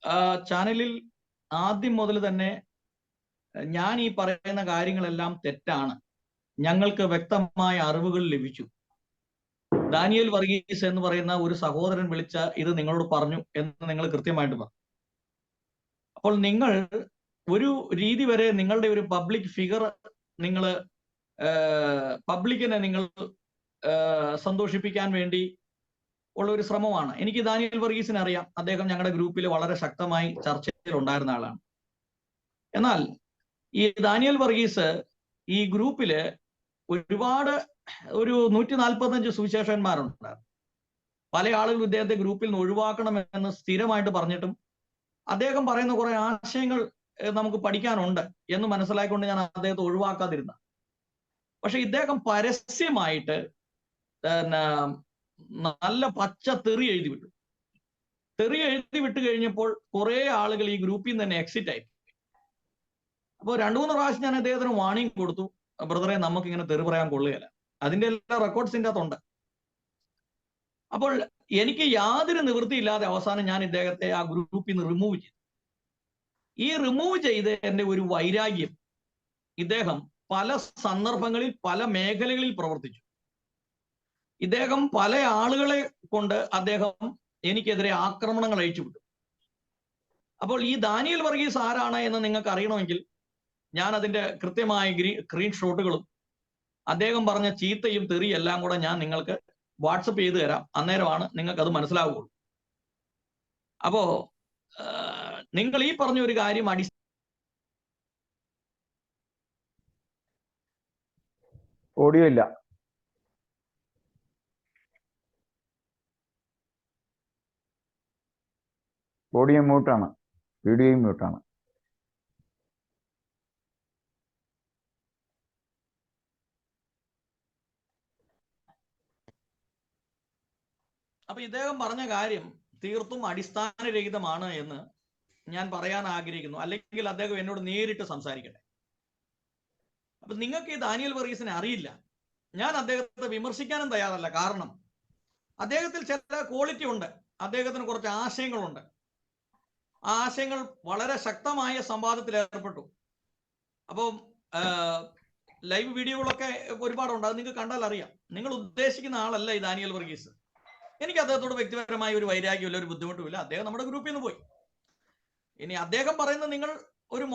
[SPEAKER 3] ആ ചാനലിൽ ആദ്യം മുതൽ തന്നെ ഞാൻ ഈ പറയുന്ന കാര്യങ്ങളെല്ലാം തെറ്റാണ്, ഞങ്ങൾക്ക് വ്യക്തമായ അറിവുകൾ ലഭിച്ചു, ദാനിയേൽ വർഗീസ് എന്ന് പറയുന്ന ഒരു സഹോദരൻ വിളിച്ച ഇത് നിങ്ങളോട് പറഞ്ഞു എന്ന് നിങ്ങൾ കൃത്യമായിട്ട് പറഞ്ഞു. അപ്പോൾ നിങ്ങൾ ഒരു രീതി വരെ നിങ്ങളുടെ ഒരു പബ്ലിക് ഫിഗർ, നിങ്ങൾ പബ്ലിക്കിനെ നിങ്ങൾ സന്തോഷിപ്പിക്കാൻ വേണ്ടി ഉള്ള ഒരു ശ്രമമാണ്. എനിക്ക് ദാനിയേൽ വർഗീസിനെ അറിയാം, അദ്ദേഹം ഞങ്ങളുടെ ഗ്രൂപ്പിൽ വളരെ ശക്തമായി ചർച്ചയിൽ ഉണ്ടായിരുന്ന ആളാണ്. എന്നാൽ ഈ ദാനിയേൽ വർഗീസ് ഈ ഗ്രൂപ്പില് ഒരുപാട് 145 സുവിശേഷന്മാരുണ്ടായിരുന്നു. പല ആളുകളും ഇദ്ദേഹത്തെ ഗ്രൂപ്പിൽ നിന്ന് ഒഴിവാക്കണമെന്ന് സ്ഥിരമായിട്ട് പറഞ്ഞിട്ടും അദ്ദേഹം പറയുന്ന കുറെ ആശയങ്ങൾ നമുക്ക് പഠിക്കാനുണ്ട് എന്ന് മനസ്സിലാക്കിക്കൊണ്ട് ഞാൻ അദ്ദേഹത്തെ ഒഴിവാക്കാതിരുന്ന. പക്ഷെ ഇദ്ദേഹം പരസ്യമായിട്ട് നല്ല പച്ച തെറി എഴുതി വിട്ടു. തെറി എഴുതി വിട്ട് കഴിഞ്ഞപ്പോൾ കുറെ ആളുകൾ ഈ ഗ്രൂപ്പിൽ നിന്ന് തന്നെ എക്സിറ്റ് ആയി. അപ്പോൾ 2-3 പ്രാവശ്യം ഞാൻ അദ്ദേഹത്തിന് വാണിംഗ് കൊടുത്തു, ബ്രദറെ നമുക്ക് ഇങ്ങനെ തെറി പറയാൻ കൊള്ളുകയില്ല, അതിന്റെ എല്ലാ റെക്കോർഡ്സിന്റെ അകത്തുണ്ട്. അപ്പോൾ എനിക്ക് യാതൊരു നിവൃത്തിയില്ലാതെ അവസാനം ഞാൻ ഇദ്ദേഹത്തെ ആ ഗ്രൂപ്പിൽ നിന്ന് റിമൂവ് ചെയ്തു. ഈ റിമൂവ് ചെയ്ത് എൻ്റെ ഒരു വൈരാഗ്യം, ഇദ്ദേഹം പല സന്ദർഭങ്ങളിൽ പല മേഖലകളിൽ പ്രവർത്തിച്ചു. ഇദ്ദേഹം പല ആളുകളെ കൊണ്ട് അദ്ദേഹം എനിക്കെതിരെ ആക്രമണങ്ങൾ അയച്ചുവിട്ടു. അപ്പോൾ ഈ ദാനിയേൽ വർഗീസ് ആരാണ് എന്ന് നിങ്ങൾക്ക് അറിയണമെങ്കിൽ ഞാൻ അതിന്റെ കൃത്യമായ സ്ക്രീൻഷോട്ടുകളും അദ്ദേഹം പറഞ്ഞ ചീത്തയും തെറിയും എല്ലാം കൂടെ ഞാൻ നിങ്ങൾക്ക് വാട്സപ്പ് ചെയ്ത് തരാം. അന്നേരമാണ് നിങ്ങൾക്ക് അത് മനസ്സിലാവുകയുള്ളൂ. അപ്പോ നിങ്ങൾ ഈ പറഞ്ഞ ഒരു കാര്യം
[SPEAKER 2] ഓഡിയോ ഇല്ല. ഓഡിയോ മ്യൂട്ടാണ്, വീഡിയോയും മ്യൂട്ടാണ്.
[SPEAKER 3] അപ്പൊ ഇദ്ദേഹം പറഞ്ഞ കാര്യം തീർത്തും അടിസ്ഥാനരഹിതമാണ് എന്ന് ഞാൻ പറയാൻ ആഗ്രഹിക്കുന്നു. അല്ലെങ്കിൽ അദ്ദേഹം എന്നോട് നേരിട്ട് സംസാരിക്കട്ടെ. അപ്പൊ നിങ്ങൾക്ക് ഈ ദാനിയൽ വർഗീസിനെ അറിയില്ല. ഞാൻ അദ്ദേഹത്തെ വിമർശിക്കാനും തയ്യാറല്ല. കാരണം അദ്ദേഹത്തിൽ ചില ക്വാളിറ്റി ഉണ്ട്, അദ്ദേഹത്തിന് കുറച്ച് ആശയങ്ങളുണ്ട്. ആ ആശയങ്ങൾ വളരെ ശക്തമായ സംവാദത്തിൽ ഏർപ്പെട്ടു. അപ്പം ലൈവ് വീഡിയോകളൊക്കെ ഒരുപാടുണ്ട്, അത് നിങ്ങൾക്ക് കണ്ടാൽ അറിയാം. നിങ്ങൾ ഉദ്ദേശിക്കുന്ന ആളല്ല ഈ ദാനിയൽ വർഗീസ്. എനിക്ക് അദ്ദേഹത്തോട് വ്യക്തിപരമായ ഒരു വൈരാഗ്യമില്ല, ഒരു ബുദ്ധിമുട്ടുമില്ല. അദ്ദേഹം നമ്മുടെ ഗ്രൂപ്പിൽ നിന്ന് പോയി. ഇനി അദ്ദേഹം പറയുന്നത് നിങ്ങൾ ഒരു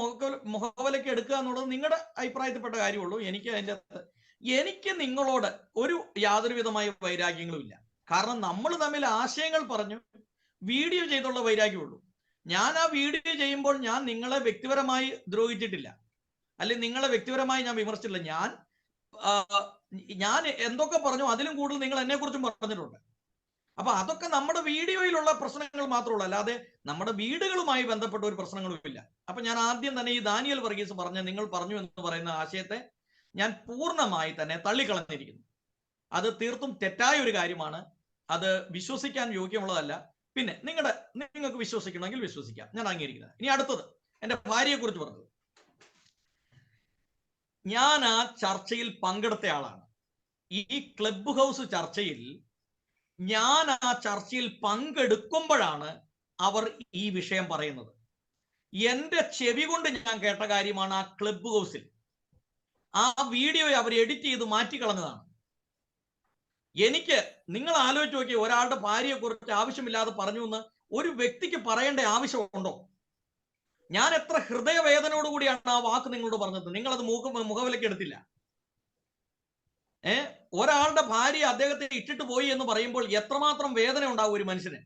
[SPEAKER 3] മുഖവിലയ്ക്ക് എടുക്കുക എന്നുള്ളത് നിങ്ങളുടെ അഭിപ്രായത്തിൽപ്പെട്ട കാര്യമുള്ളൂ. എനിക്ക് നിങ്ങളോട് ഒരു യാതൊരു വിധമായ വൈരാഗ്യങ്ങളും ഇല്ല. കാരണം നമ്മൾ തമ്മിൽ ആശയങ്ങൾ പറഞ്ഞു വീഡിയോ ചെയ്തുള്ള വൈരാഗ്യമുള്ളൂ. ഞാൻ ആ വീഡിയോ ചെയ്യുമ്പോൾ ഞാൻ നിങ്ങളെ വ്യക്തിപരമായി ദ്രോഹിച്ചിട്ടില്ല, അല്ലെങ്കിൽ നിങ്ങളെ വ്യക്തിപരമായി ഞാൻ വിമർശിച്ചിട്ടില്ല. ഞാൻ എന്തൊക്കെ പറഞ്ഞു അതിലും കൂടുതൽ നിങ്ങൾ എന്നെ കുറിച്ചും പറഞ്ഞിട്ടുണ്ട്. അപ്പൊ അതൊക്കെ നമ്മുടെ വീഡിയോയിലുള്ള പ്രശ്നങ്ങൾ മാത്രമുള്ളൂ, അല്ലാതെ നമ്മുടെ വീടുകളുമായി ബന്ധപ്പെട്ട ഒരു പ്രശ്നങ്ങളും ഇല്ല. അപ്പൊ ഞാൻ ആദ്യം തന്നെ ഈ ദാനിയൽ വർഗീസ് നിങ്ങൾ പറഞ്ഞു എന്ന് പറയുന്ന ആശയത്തെ ഞാൻ പൂർണ്ണമായി തന്നെ തള്ളിക്കളഞ്ഞിരിക്കുന്നു. അത് തീർത്തും തെറ്റായ ഒരു കാര്യമാണ്. അത് വിശ്വസിക്കാൻ യോഗ്യമുള്ളതല്ല. പിന്നെ നിങ്ങൾക്ക് വിശ്വസിക്കണമെങ്കിൽ വിശ്വസിക്കാം, ഞാൻ അംഗീകരിക്കുന്നത്. ഇനി അടുത്തത് എന്റെ ഭാര്യയെ കുറിച്ച് പറഞ്ഞത്. ഞാൻ ആ ചർച്ചയിൽ പങ്കെടുത്ത ആളാണ്. ഈ ക്ലബ് ഹൗസ് ചർച്ചയിൽ ഞാൻ ആ ചർച്ചയിൽ പങ്കെടുക്കുമ്പോഴാണ് അവർ ഈ വിഷയം പറയുന്നത്. എന്റെ ചെവി കൊണ്ട് ഞാൻ കേട്ട കാര്യമാണ്. ആ ക്ലബ് ഹൗസിൽ ആ വീഡിയോ അവർ എഡിറ്റ് ചെയ്ത് മാറ്റിക്കളഞ്ഞതാണ്. നിങ്ങൾ ആലോചിച്ച് നോക്കി, ഒരാളുടെ ഭാര്യയെ കുറിച്ച് ആവശ്യമില്ലാതെ പറഞ്ഞു എന്ന് ഒരു വ്യക്തിക്ക് പറയേണ്ട ആവശ്യമുണ്ടോ? ഞാൻ എത്ര ഹൃദയവേദനയോടുകൂടിയാണ് ആ വാക്ക് നിങ്ങളോട് പറഞ്ഞത്. നിങ്ങളത് മുഖവിലയ്ക്ക് എടുത്തില്ല. ഒരാളുടെ ഭാര്യ അദ്ദേഹത്തെ ഇട്ടിട്ട് പോയി എന്ന് പറയുമ്പോൾ എത്രമാത്രം വേദന ഉണ്ടാവും ഒരു മനുഷ്യന്.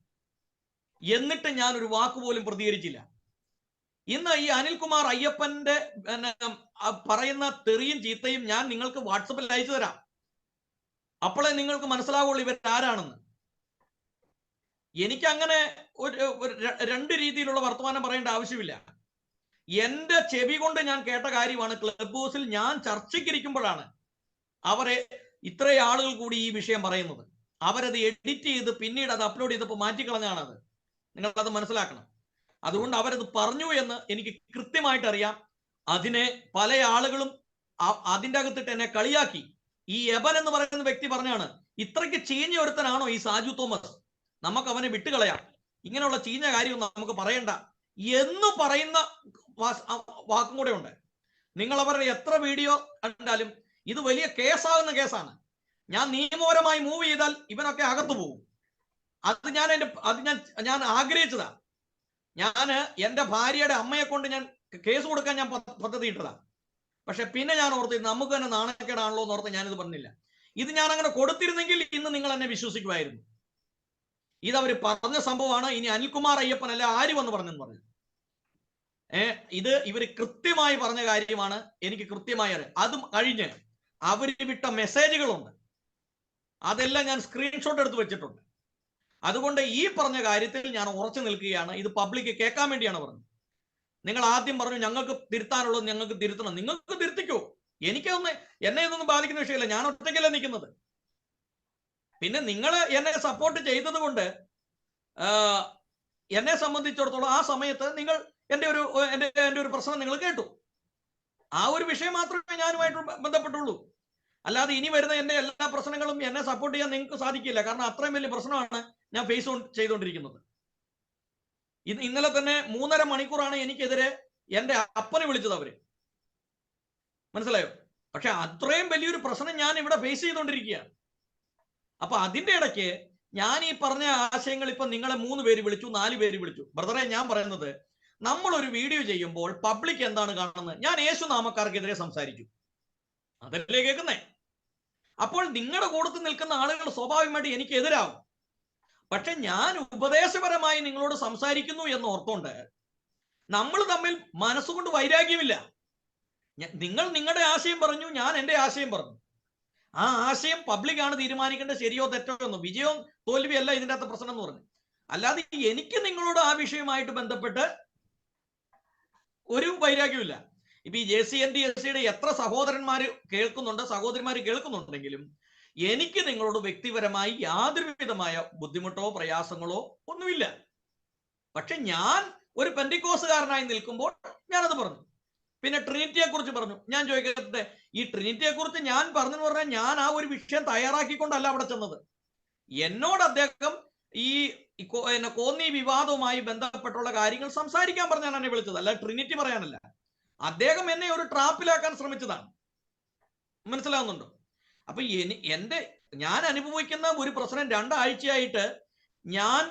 [SPEAKER 3] എന്നിട്ട് ഞാൻ ഒരു വാക്ക് പോലും പ്രതികരിച്ചില്ല. ഇന്ന് ഈ അനിൽകുമാർ അയ്യപ്പന്റെ പറയുന്ന തെറിയും ചീത്തയും ഞാൻ നിങ്ങൾക്ക് വാട്സപ്പിൽ അയച്ചു തരാം. അപ്പോഴേ നിങ്ങൾക്ക് മനസ്സിലാവുള്ളൂ ഇവരാരാണെന്ന്. എനിക്ക് അങ്ങനെ രണ്ട് രീതിയിലുള്ള വർത്തമാനം പറയേണ്ട ആവശ്യമില്ല. എന്റെ ചെവി കൊണ്ട് ഞാൻ കേട്ട കാര്യമാണ്. ക്ലബ് ഹൗസിൽ ഞാൻ ചർച്ചയ്ക്കിരിക്കുമ്പോഴാണ് അവരെ ഇത്രയും ആളുകൾ കൂടി ഈ വിഷയം പറയുന്നത്. അവരത് എഡിറ്റ് ചെയ്ത് പിന്നീട് അത് അപ്ലോഡ് ചെയ്തപ്പോൾ മാറ്റിക്കളഞ്ഞാണ്. അത് നിങ്ങളത് മനസ്സിലാക്കണം. അതുകൊണ്ട് അവരത് പറഞ്ഞു എന്ന് എനിക്ക് കൃത്യമായിട്ട് അറിയാം. അതിനെ പല ആളുകളും അതിൻ്റെ അകത്തിട്ട് എന്നെ കളിയാക്കി. ഈ എബൻ എന്ന് പറയുന്ന വ്യക്തി പറഞ്ഞാണ്, ഇത്രയ്ക്ക് ചീഞ്ഞ ഒരുത്തനാണോ ഈ സാജു തോമസ്, നമുക്ക് അവനെ വിട്ടുകളയാം, ഇങ്ങനെയുള്ള ചീഞ്ഞ കാര്യമൊന്നും നമുക്ക് പറയണ്ട എന്ന് പറയുന്ന വാക്കും കൂടെ ഉണ്ട്. നിങ്ങൾ അവരുടെ എത്ര വീഡിയോ കണ്ടാലും ഇത് വലിയ കേസാകുന്ന കേസാണ്. ഞാൻ നിയമപരമായി മൂവ് ചെയ്താൽ ഇവനൊക്കെ അകത്തു പോകും. ഞാൻ ആഗ്രഹിച്ചതാ. എന്റെ ഭാര്യയുടെ അമ്മയെ കൊണ്ട് ഞാൻ കേസ് കൊടുക്കാൻ ഞാൻ പദ്ധതി ഇട്ടതാ. പക്ഷെ പിന്നെ ഞാൻ ഓർത്ത് നമുക്ക് തന്നെ നാണക്കേടാണല്ലോ എന്ന് ഓർത്ത് ഞാനിത് പറഞ്ഞില്ല. ഇത് ഞാൻ അങ്ങനെ കൊടുത്തിരുന്നെങ്കിൽ ഇന്ന് നിങ്ങൾ എന്നെ വിശ്വസിക്കുമായിരുന്നു. ഇതവർ പറഞ്ഞ സംഭവമാണ്. ഇനി അനിൽകുമാർ അയ്യപ്പൻ അല്ല ആര് വന്ന് പറഞ്ഞെന്ന് പറഞ്ഞു. ഇത് ഇവര് കൃത്യമായി പറഞ്ഞ കാര്യമാണ്. എനിക്ക് കൃത്യമായി അറിയാം. അതും കഴിഞ്ഞ് അവര് വിട്ട മെസ്സേജുകളുണ്ട്, അതെല്ലാം ഞാൻ സ്ക്രീൻഷോട്ട് എടുത്ത് വെച്ചിട്ടുണ്ട്. അതുകൊണ്ട് ഈ പറഞ്ഞ കാര്യത്തിൽ ഞാൻ ഉറച്ചു നിൽക്കുകയാണ്. ഇത് പബ്ലിക് കേൾക്കാൻ വേണ്ടിയാണ് പറഞ്ഞത്. നിങ്ങൾ ആദ്യം പറഞ്ഞു ഞങ്ങൾക്ക് തിരുത്താനുള്ളത് ഞങ്ങൾക്ക് തിരുത്തണം. നിങ്ങൾക്ക് തിരുത്തിക്കോ, എന്നെ ഇതൊന്നും ബാധിക്കുന്ന വിഷയമില്ല. ഞാൻ ഒറ്റയ്ക്കല്ല നിൽക്കുന്നത്. പിന്നെ നിങ്ങൾ എന്നെ സപ്പോർട്ട് ചെയ്തത് കൊണ്ട് എന്നെ സംബന്ധിച്ചിടത്തോളം ആ സമയത്ത് നിങ്ങൾ എൻ്റെ ഒരു പ്രശ്നം നിങ്ങൾ കേട്ടു. ആ ഒരു വിഷയം മാത്രമേ ഞാനുമായിട്ട് ബന്ധപ്പെട്ടുള്ളൂ. അല്ലാതെ ഇനി വരുന്ന എൻ്റെ എല്ലാ പ്രശ്നങ്ങളും എന്നെ സപ്പോർട്ട് ചെയ്യാൻ നിങ്ങൾക്ക് സാധിക്കില്ല. കാരണം അത്രയും വലിയ പ്രശ്നമാണ് ഞാൻ ഫേസ് ചെയ്തുകൊണ്ടിരിക്കുന്നത്. ഇന്നലെ തന്നെ 3.5 മണിക്കൂറാണ് എനിക്കെതിരെ എൻ്റെ അപ്പനെ വിളിച്ചത് അവര്. മനസ്സിലായോ? പക്ഷെ അത്രയും വലിയൊരു പ്രശ്നം ഞാൻ ഇവിടെ ഫേസ് ചെയ്തുകൊണ്ടിരിക്കുകയാണ്. അപ്പൊ അതിന്റെ ഇടയ്ക്ക് ഞാൻ ഈ പറഞ്ഞ ആശയങ്ങൾ ഇപ്പൊ നിങ്ങളെ 3 പേര് വിളിച്ചു, 4 പേര് വിളിച്ചു. ബ്രദറെ, ഞാൻ പറയുന്നത് നമ്മൾ ഒരു വീഡിയോ ചെയ്യുമ്പോൾ പബ്ലിക് എന്താണ് കാണുന്നത്? ഞാൻ യേശു നാമക്കാർക്കെതിരെ സംസാരിച്ചു, അതല്ലേ കേൾക്കുന്നേ? അപ്പോൾ നിങ്ങളുടെ കൂട്ടത്തിൽ നിൽക്കുന്ന ആളുകൾ സ്വാഭാവികമായിട്ട് എനിക്ക് എതിരാവും. പക്ഷെ ഞാൻ ഉപദേശപരമായി നിങ്ങളോട് സംസാരിക്കുന്നു എന്ന് ഓർത്തുകൊണ്ട് നമ്മൾ തമ്മിൽ മനസ്സുകൊണ്ട് വൈരാഗ്യമില്ല. നിങ്ങൾ നിങ്ങളുടെ ആശയം പറഞ്ഞു, ഞാൻ എൻ്റെ ആശയം പറഞ്ഞു. ആ ആശയം പബ്ലിക്കാണ് തീരുമാനിക്കേണ്ടത് ശരിയോ തെറ്റോ എന്നോ. വിജയവും തോൽവിയല്ല ഇതിൻ്റെ അകത്ത് പ്രശ്നം എന്ന് പറഞ്ഞു. അല്ലാതെ എനിക്ക് നിങ്ങളോട് ആ വിഷയവുമായിട്ട് ബന്ധപ്പെട്ട് ഒരു വൈരാഗ്യമില്ല. ഇപ്പൊ ഈ JCNDSയുടെ എത്ര സഹോദരന്മാര് കേൾക്കുന്നുണ്ടെങ്കിലും എനിക്ക് നിങ്ങളോട് വ്യക്തിപരമായി യാതൊരു വിധമായ ബുദ്ധിമുട്ടോ പ്രയാസങ്ങളോ ഒന്നുമില്ല. പക്ഷെ ഞാൻ ഒരു പെന്തിക്കോസുകാരനായി നിൽക്കുമ്പോൾ ഞാനത് പറഞ്ഞു. പിന്നെ ട്രിനിറ്റിയെ കുറിച്ച് പറഞ്ഞു. ഞാൻ ചോദിക്കട്ടെ, ഈ ട്രിനിറ്റിയെ കുറിച്ച് ഞാൻ പറഞ്ഞു പറഞ്ഞാൽ ഞാൻ ആ ഒരു വിഷയം തയ്യാറാക്കിക്കൊണ്ടല്ല അവിടെ ചെന്നത്. എന്നോട് അദ്ദേഹം ഈ കോന്നി വിവാദവുമായി ബന്ധപ്പെട്ടുള്ള കാര്യങ്ങൾ സംസാരിക്കാൻ പറഞ്ഞാണ് എന്നെ വിളിച്ചത്, അല്ല ട്രിനിറ്റി പറയാനല്ല. അദ്ദേഹം എന്നെ ഒരു ട്രാപ്പിലാക്കാൻ ശ്രമിച്ചതാണ്. മനസ്സിലാവുന്നുണ്ടോ? അപ്പൊ ഞാൻ അനുഭവിക്കുന്ന ഒരു പ്രശ്നം 2 ആഴ്ചയായിട്ട് ഞാൻ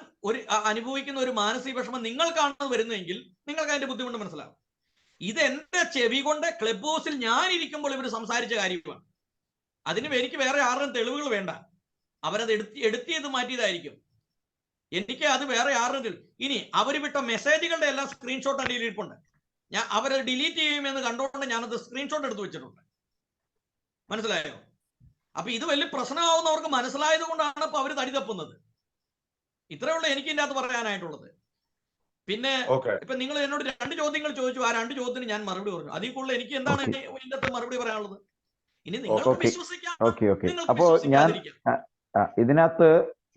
[SPEAKER 3] അനുഭവിക്കുന്ന ഒരു മാനസിക വിഷമം നിങ്ങൾക്കാണ് വരുന്നതെങ്കിൽ നിങ്ങൾക്ക് അതിന്റെ ബുദ്ധിമുട്ട് മനസ്സിലാവും. ഇത് എന്റെ ചെവി കൊണ്ട് ക്ലബ് ഹൗസിൽ ഞാൻ ഇരിക്കുമ്പോൾ ഇവർ സംസാരിച്ച കാര്യമാണ്. അതിന് എനിക്ക് വേറെ ആരുടെയും തെളിവുകൾ വേണ്ട. അവരത് എഡിറ്റ് ചെയ്ത് മാറ്റിയതായിരിക്കും. എനിക്ക് അത് വേറെ ആരുടെയും ഇനി അവർ വിട്ട മെസ്സേജുകളുടെ എല്ലാം സ്ക്രീൻഷോട്ട് എൻ്റെ ഇരിപ്പുണ്ട്. അവരത് ഡിലീറ്റ് ചെയ്യുമെന്ന് കണ്ടുകൊണ്ട് ഞാനത് സ്ക്രീൻഷോട്ട് എടുത്ത് വെച്ചിട്ടുണ്ട്. മനസ്സിലായോ? അപ്പൊ ഇത് വലിയ പ്രശ്നമാവുന്നവർക്ക് മനസ്സിലായത് കൊണ്ടാണ് ഇപ്പൊ അവർ തടി തപ്പുന്നത്. ഇത്രയേ ഉള്ളൂ എനിക്ക് ഇതിൻ്റെ അകത്ത് പറയാനായിട്ടുള്ളത്. പിന്നെ ഇപ്പൊ നിങ്ങൾ എന്നോട് 2 ചോദ്യങ്ങൾ ചോദിച്ചു. ആ 2 ചോദ്യത്തിന് ഞാൻ മറുപടി പറഞ്ഞു. അതിൽ കൂടുതൽ എനിക്ക് എന്താണ് ഇതിന്റെ മറുപടി പറയാനുള്ളത്? ഇനി നിങ്ങൾക്ക് വിശ്വസിക്കാം,
[SPEAKER 2] അപ്പോ ഇതിനകത്ത്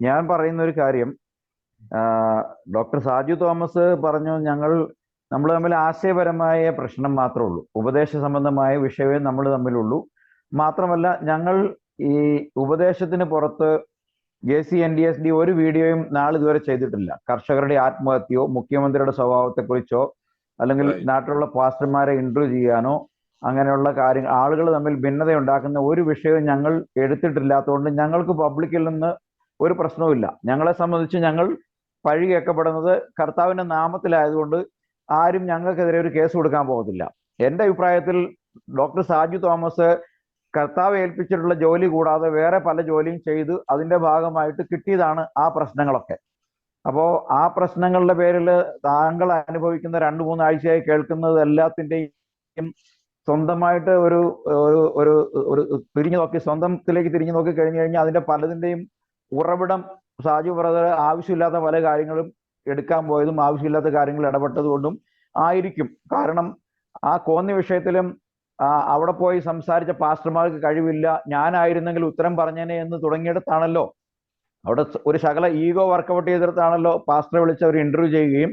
[SPEAKER 2] ഞാൻ പറയുന്ന ഒരു കാര്യം, ഡോക്ടർ സാജു തോമസ് പറഞ്ഞു നമ്മൾ തമ്മിൽ ആശയപരമായ പ്രശ്നം മാത്രമേ ഉള്ളൂ, ഉപദേശ സംബന്ധമായ വിഷയമേ നമ്മൾ തമ്മിലുള്ളൂ. മാത്രമല്ല ഞങ്ങൾ ഈ ഉപദേശത്തിന് പുറത്ത് JCNDSD ഒരു വീഡിയോയും നാളിതുവരെ ചെയ്തിട്ടില്ല. കർഷകരുടെ ആത്മഹത്യയോ മുഖ്യമന്ത്രിയുടെ സ്വഭാവത്തെക്കുറിച്ചോ അല്ലെങ്കിൽ നാട്ടിലുള്ള പാസ്റ്റർമാരെ ഇന്റർവ്യൂ ചെയ്യാനോ അങ്ങനെയുള്ള കാര്യങ്ങൾ, ആളുകൾ തമ്മിൽ ഭിന്നത ഉണ്ടാക്കുന്ന ഒരു വിഷയവും ഞങ്ങൾ എടുത്തിട്ടില്ലാത്തതുകൊണ്ട് ഞങ്ങൾക്ക് പബ്ലിക്കിൽ നിന്ന് ഒരു പ്രശ്നവുമില്ല. ഞങ്ങളെ സംബന്ധിച്ച് ഞങ്ങൾ പഴി കേൾക്കപ്പെടുന്നത് കർത്താവിന്റെ നാമത്തിലായതുകൊണ്ട് ആരും ഞങ്ങൾക്കെതിരെ ഒരു കേസ് കൊടുക്കാൻ പോകത്തില്ല. എൻ്റെ അഭിപ്രായത്തിൽ ഡോക്ടർ സാജു തോമസ് കർത്താവ് ഏൽപ്പിച്ചിട്ടുള്ള ജോലി കൂടാതെ വേറെ പല ജോലിയും ചെയ്ത് അതിന്റെ ഭാഗമായിട്ട് കിട്ടിയതാണ് ആ പ്രശ്നങ്ങളൊക്കെ. അപ്പോൾ ആ പ്രശ്നങ്ങളുടെ പേരിൽ താങ്കൾ അനുഭവിക്കുന്ന 2-3 ആഴ്ചയായി കേൾക്കുന്നത് എല്ലാത്തിൻ്റെയും സ്വന്തമായിട്ട് ഒരു ഒരു ഒരു തിരിഞ്ഞു നോക്കി, സ്വന്തത്തിലേക്ക് തിരിഞ്ഞു നോക്കി കഴിഞ്ഞു കഴിഞ്ഞാൽ അതിന്റെ പലതിൻ്റെയും ഉറവിടം സാജു ബ്രദർ ആവശ്യമില്ലാത്ത പല കാര്യങ്ങളും എടുക്കാൻ പോയതും ആവശ്യമില്ലാത്ത കാര്യങ്ങൾ ഇടപെട്ടതുകൊണ്ടും ആയിരിക്കും. കാരണം ആ കോന്നി വിഷയത്തിലും അവിടെ പോയി സംസാരിച്ച പാസ്റ്റർമാർക്ക് കഴിവില്ല, ഞാനായിരുന്നെങ്കിൽ ഉത്തരം പറഞ്ഞേനെ എന്ന് തുടങ്ങിയിടത്താണല്ലോ, അവിടെ ഒരു ശകല ഈഗോ വർക്കൗട്ട് ചെയ്തിടത്താണല്ലോ പാസ്റ്ററെ വിളിച്ച് അവർ ഇന്റർവ്യൂ ചെയ്യുകയും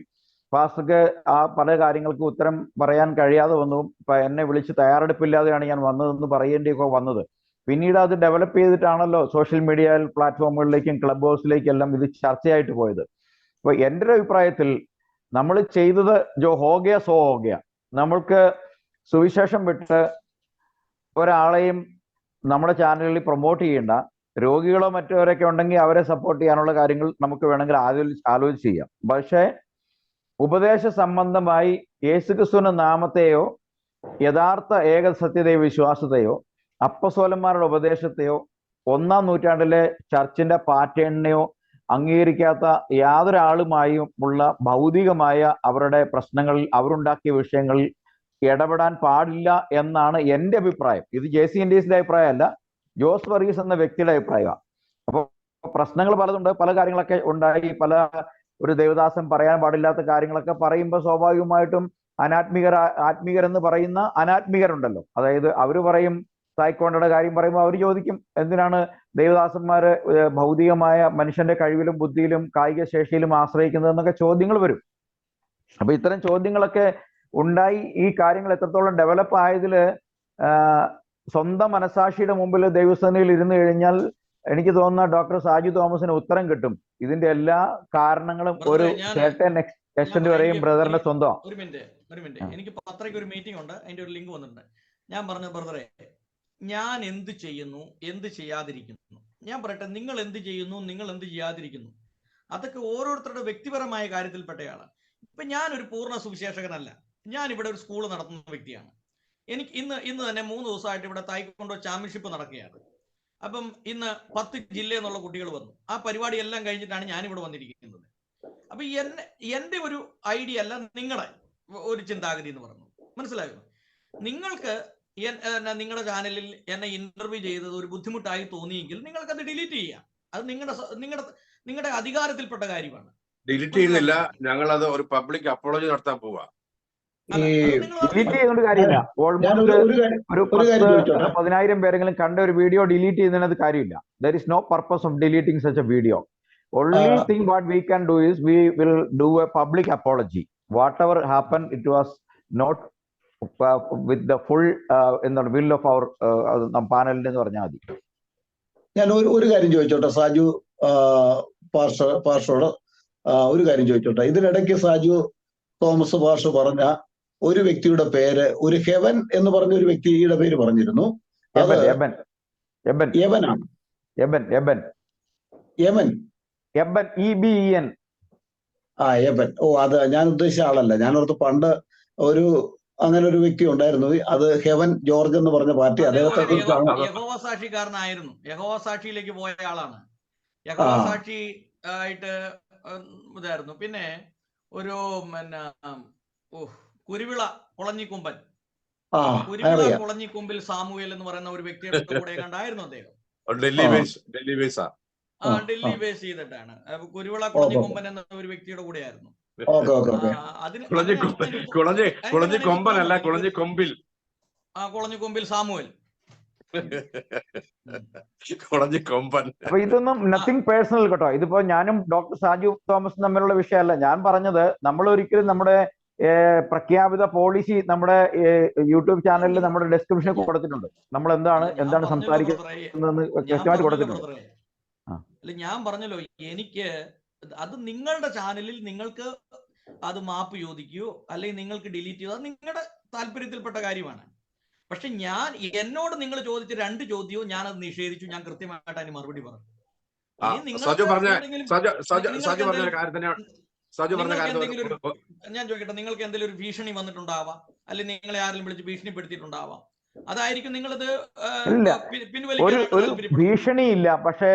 [SPEAKER 2] പാസ്റ്റർക്ക് ആ പല കാര്യങ്ങൾക്ക് ഉത്തരം പറയാൻ കഴിയാതെ വന്നു. എന്നെ വിളിച്ച് തയ്യാറെടുപ്പില്ലാതെയാണ് ഞാൻ വന്നതെന്ന് പറയേണ്ടിയൊക്കെ വന്നത്. പിന്നീട് അത് ഡെവലപ്പ് ചെയ്തിട്ടാണല്ലോ സോഷ്യൽ മീഡിയ പ്ലാറ്റ്ഫോമുകളിലേക്കും ക്ലബ് ഹൗസിലേക്കും എല്ലാം ഇത് ചർച്ചയായിട്ട് പോയത്. അപ്പൊ എൻ്റെ ഒരു അഭിപ്രായത്തിൽ നമ്മൾ ചെയ്തത് ജോ ഹോഗയ സോ ഹോഗയ. നമ്മൾക്ക് സുവിശേഷം വിട്ട് ഒരാളെയും നമ്മുടെ ചാനലുകളിൽ പ്രൊമോട്ട് ചെയ്യേണ്ട. രോഗികളോ മറ്റവരൊക്കെ ഉണ്ടെങ്കിൽ അവരെ സപ്പോർട്ട് ചെയ്യാനുള്ള കാര്യങ്ങൾ നമുക്ക് വേണമെങ്കിൽ ആലോചിച്ച് ചെയ്യാം. പക്ഷേ ഉപദേശ സംബന്ധമായി യേശുക്രിസ്തുവിന്റെ നാമത്തെയോ യഥാർത്ഥ ഏക സത്യതയോ വിശ്വാസത്തെയോ അപ്പസ്തോലന്മാരുടെ ഉപദേശത്തെയോ 1-ാം നൂറ്റാണ്ടിലെ ചർച്ചിന്റെ പാറ്റേണിനെയോ അംഗീകരിക്കാത്ത യാതൊരാളുമായും ഉള്ള ഭൗതികമായ അവരുടെ പ്രശ്നങ്ങളിൽ അവരുണ്ടാക്കിയ വിഷയങ്ങളിൽ ഇടപെടാൻ പാടില്ല എന്നാണ് എൻ്റെ അഭിപ്രായം. ഇത് JCNDSന്റെ അഭിപ്രായമല്ല, ജോസ് വർഗീസ് എന്ന വ്യക്തിയുടെ അഭിപ്രായമാണ്. അപ്പോൾ പ്രശ്നങ്ങൾ പലതുണ്ട്, പല കാര്യങ്ങളൊക്കെ ഉണ്ടായി, പല ഒരു ദേവദാസൻ പറയാൻ പാടില്ലാത്ത കാര്യങ്ങളൊക്കെ പറയുമ്പോൾ സ്വാഭാവികമായിട്ടും ആത്മീകരെന്ന് പറയുന്ന അനാത്മീകരുണ്ടല്ലോ. അതായത് അവർ പറയും, തായ്ക്കൊണ്ടയുടെ കാര്യം പറയുമ്പോൾ അവർ ചോദിക്കും, എന്തിനാണ് ദേവദാസന്മാര് ഭൗതികമായ മനുഷ്യന്റെ കഴിവിലും ബുദ്ധിയിലും കായിക ശേഷിയിലും ആശ്രയിക്കുന്നത് എന്നൊക്കെ ചോദ്യങ്ങൾ വരും. അപ്പൊ ഇത്തരം ചോദ്യങ്ങളൊക്കെ ഉണ്ടായി. ഈ കാര്യങ്ങൾ എത്രത്തോളം ഡെവലപ്പ് ആയതിൽ സ്വന്തം മനസാക്ഷിയുടെ മുമ്പിൽ ദൈവസേനയിൽ ഇരുന്ന് കഴിഞ്ഞാൽ എനിക്ക് തോന്നുന്ന ഡോക്ടർ സാജു തോമസിന് ഉത്തരം കിട്ടും. ഇതിന്റെ എല്ലാ കാരണങ്ങളും ഒരു എക്സ്റ്റന്റ് വരെയും ബ്രദറിന്റെ സ്വന്തം.
[SPEAKER 3] ഒരു മിനിറ്റ് എനിക്ക് 10:30 ഒരു മീറ്റിംഗ് ഉണ്ട്, അതിന്റെ ഒരു ലിങ്ക് വന്നിട്ടുണ്ട്. ഞാൻ പറഞ്ഞു, ബ്രദറെ ഞാൻ എന്ത് ചെയ്യുന്നു, എന്ത് ചെയ്യാതിരിക്കുന്നു, ഞാൻ പറയട്ടെ, നിങ്ങൾ എന്ത് ചെയ്യുന്നു, നിങ്ങൾ എന്ത് ചെയ്യാതിരിക്കുന്നു, അതൊക്കെ ഓരോരുത്തരുടെ വ്യക്തിപരമായ കാര്യത്തിൽപ്പെട്ടയാണ്. ഇപ്പൊ ഞാനൊരു പൂർണ്ണ സുവിശേഷകനല്ല. ഞാൻ ഇവിടെ ഒരു സ്കൂൾ നടത്തുന്ന വ്യക്തിയാണ്. എനിക്ക് ഇന്ന് തന്നെ 3 ദിവസമായിട്ട് ഇവിടെ തായ്ക്കൊണ്ടോ ചാമ്പ്യൻഷിപ്പ് നടക്കുകയാണ്. അപ്പം ഇന്ന് 10 ജില്ലയിൽ നിന്നുള്ള കുട്ടികൾ വന്നു. ആ പരിപാടി എല്ലാം കഴിഞ്ഞിട്ടാണ് ഞാനിവിടെ വന്നിരിക്കുന്നത്. അപ്പൊ എന്റെ ഒരു ഐഡിയ അല്ല നിങ്ങളുടെ ഒരു ചിന്താഗതി എന്ന് പറഞ്ഞു. മനസ്സിലായോ? നിങ്ങൾക്ക് നിങ്ങളുടെ ചാനലിൽ എന്നെ ഇന്റർവ്യൂ ചെയ്തത് ഒരു ബുദ്ധിമുട്ടായി തോന്നിയെങ്കിൽ നിങ്ങൾക്ക് അത് ഡിലീറ്റ് ചെയ്യാം. അത് നിങ്ങളുടെ അധികാരത്തിൽപ്പെട്ട കാര്യമാണ്.
[SPEAKER 1] ഡിലീറ്റ് ചെയ്യുന്നില്ല, ഞങ്ങൾ അത് ഒരു പബ്ലിക് അപ്പോളജി നടത്താൻ പോവാ.
[SPEAKER 2] ഡിലീറ്റ് ചെയ്യുന്ന കാര്യമില്ല. ഓൾമോസ്റ്റ് ഒരു 10,000 പേരെങ്കിലും കണ്ട ഒരു വീഡിയോ ഡിലീറ്റ് ചെയ്യുന്നതിനകത്ത് കാര്യമില്ല. There is no purpose of deleting such a video. Only thing what we can do is we will do a public apology. Whatever happened, it was not with the full in the will of our panel എന്ന് പറഞ്ഞാൽ മതി.
[SPEAKER 4] ഞാൻ ഒരു കാര്യം ചോദിച്ചോട്ടെ സാജു പാർഷോട് ഒരു കാര്യം ചോദിച്ചോട്ടെ. ഇതിനിടയ്ക്ക് സാജു തോമസ് പാർഷ പറഞ്ഞ ഒരു വ്യക്തിയുടെ പേര്, ഒരു ഹെവൻ എന്ന് പറഞ്ഞ ഒരു വ്യക്തിയുടെ പേര് പറഞ്ഞിരുന്നു.
[SPEAKER 2] EBEN.
[SPEAKER 4] എബൻ. ഓ, അത് ഞാൻ ഉദ്ദേശിച്ച ആളല്ല. ഞാനോർത്ത് പണ്ട് അങ്ങനെ ഒരു വ്യക്തി ഉണ്ടായിരുന്നു, അത് ഹെവൻ ജോർജ് എന്ന് പറഞ്ഞ പാർട്ടി. അദ്ദേഹത്തെ കുറിച്ചാണ്.
[SPEAKER 3] യഹോവ സാക്ഷിക്കാരനായിരുന്നു. യഹോവ സാക്ഷിയിലേക്ക് പോയ ആളാണ്. യഹോവ സാക്ഷി ആയിട്ട് ഇതായിരുന്നു. പിന്നെ ഒരു കുരുവിള കുളഞ്ഞിക്കൊമ്പൻ, കുരുവിള കുളഞ്ഞിക്കൊമ്പിൽ സാമുവേൽ എന്ന് പറയുന്ന ഒരു വ്യക്തിയുടെ കൂടെ കണ്ടായിരുന്നു അദ്ദേഹം.
[SPEAKER 1] ഡൽഹി
[SPEAKER 3] ബേസ് ചെയ്തിട്ടാണ്. കുരുവിള കുളഞ്ഞിക്കൊമ്പൻ എന്ന ഒരു വ്യക്തിയുടെ കൂടെയായിരുന്നു. കുളഞ്ഞിക്കൊമ്പിൽ സാമുവേൽ.
[SPEAKER 2] അപ്പൊ ഇതൊന്നും നത്തിങ് പേഴ്സണൽ കേട്ടോ. ഇതിപ്പോ ഞാനും ഡോക്ടർ സാജു തോമസും തമ്മിലുള്ള വിഷയമല്ല. ഞാൻ പറഞ്ഞത് നമ്മൾ ഒരിക്കലും നമ്മുടെ പ്രഖ്യാപിത പോളിസി നമ്മുടെ യൂട്യൂബ് ചാനലിൽ നമ്മുടെ ഡിസ്ക്രിപ്ഷനിൽ കൊടുത്തിട്ടുണ്ട്. നമ്മൾ എന്താണ് സംസാരിക്കുന്നതെന്ന് വ്യക്തമായിട്ട് കൊടുത്തിട്ടുണ്ട്.
[SPEAKER 3] അല്ല, ഞാൻ പറഞ്ഞല്ലോ, എനിക്ക് അത് നിങ്ങളുടെ ചാനലിൽ നിങ്ങൾക്ക് അത് മാപ്പ് ചോദിക്കുകയോ അല്ലെങ്കിൽ നിങ്ങൾക്ക് ഡിലീറ്റ് ചെയ്യോ, അത് നിങ്ങളുടെ താല്പര്യത്തിൽപ്പെട്ട കാര്യമാണ്. പക്ഷെ എന്നോട് നിങ്ങൾ ചോദിച്ച 2 ചോദ്യവും ഞാൻ അത് നിഷേധിച്ചു. ഞാൻ കൃത്യമായിട്ട് അതിന് മറുപടി പറഞ്ഞു. ഞാൻ ചോദിക്കട്ടെ, നിങ്ങൾക്ക് എന്തെങ്കിലും ഒരു ഭീഷണി വന്നിട്ടുണ്ടാവാം, അല്ലെങ്കിൽ നിങ്ങളെ ആരെങ്കിലും വിളിച്ച് ഭീഷണിപ്പെടുത്തിയിട്ടുണ്ടാവാം. അതായിരിക്കും നിങ്ങളത്
[SPEAKER 2] ഒരു ഭീഷണിയില്ല. പക്ഷെ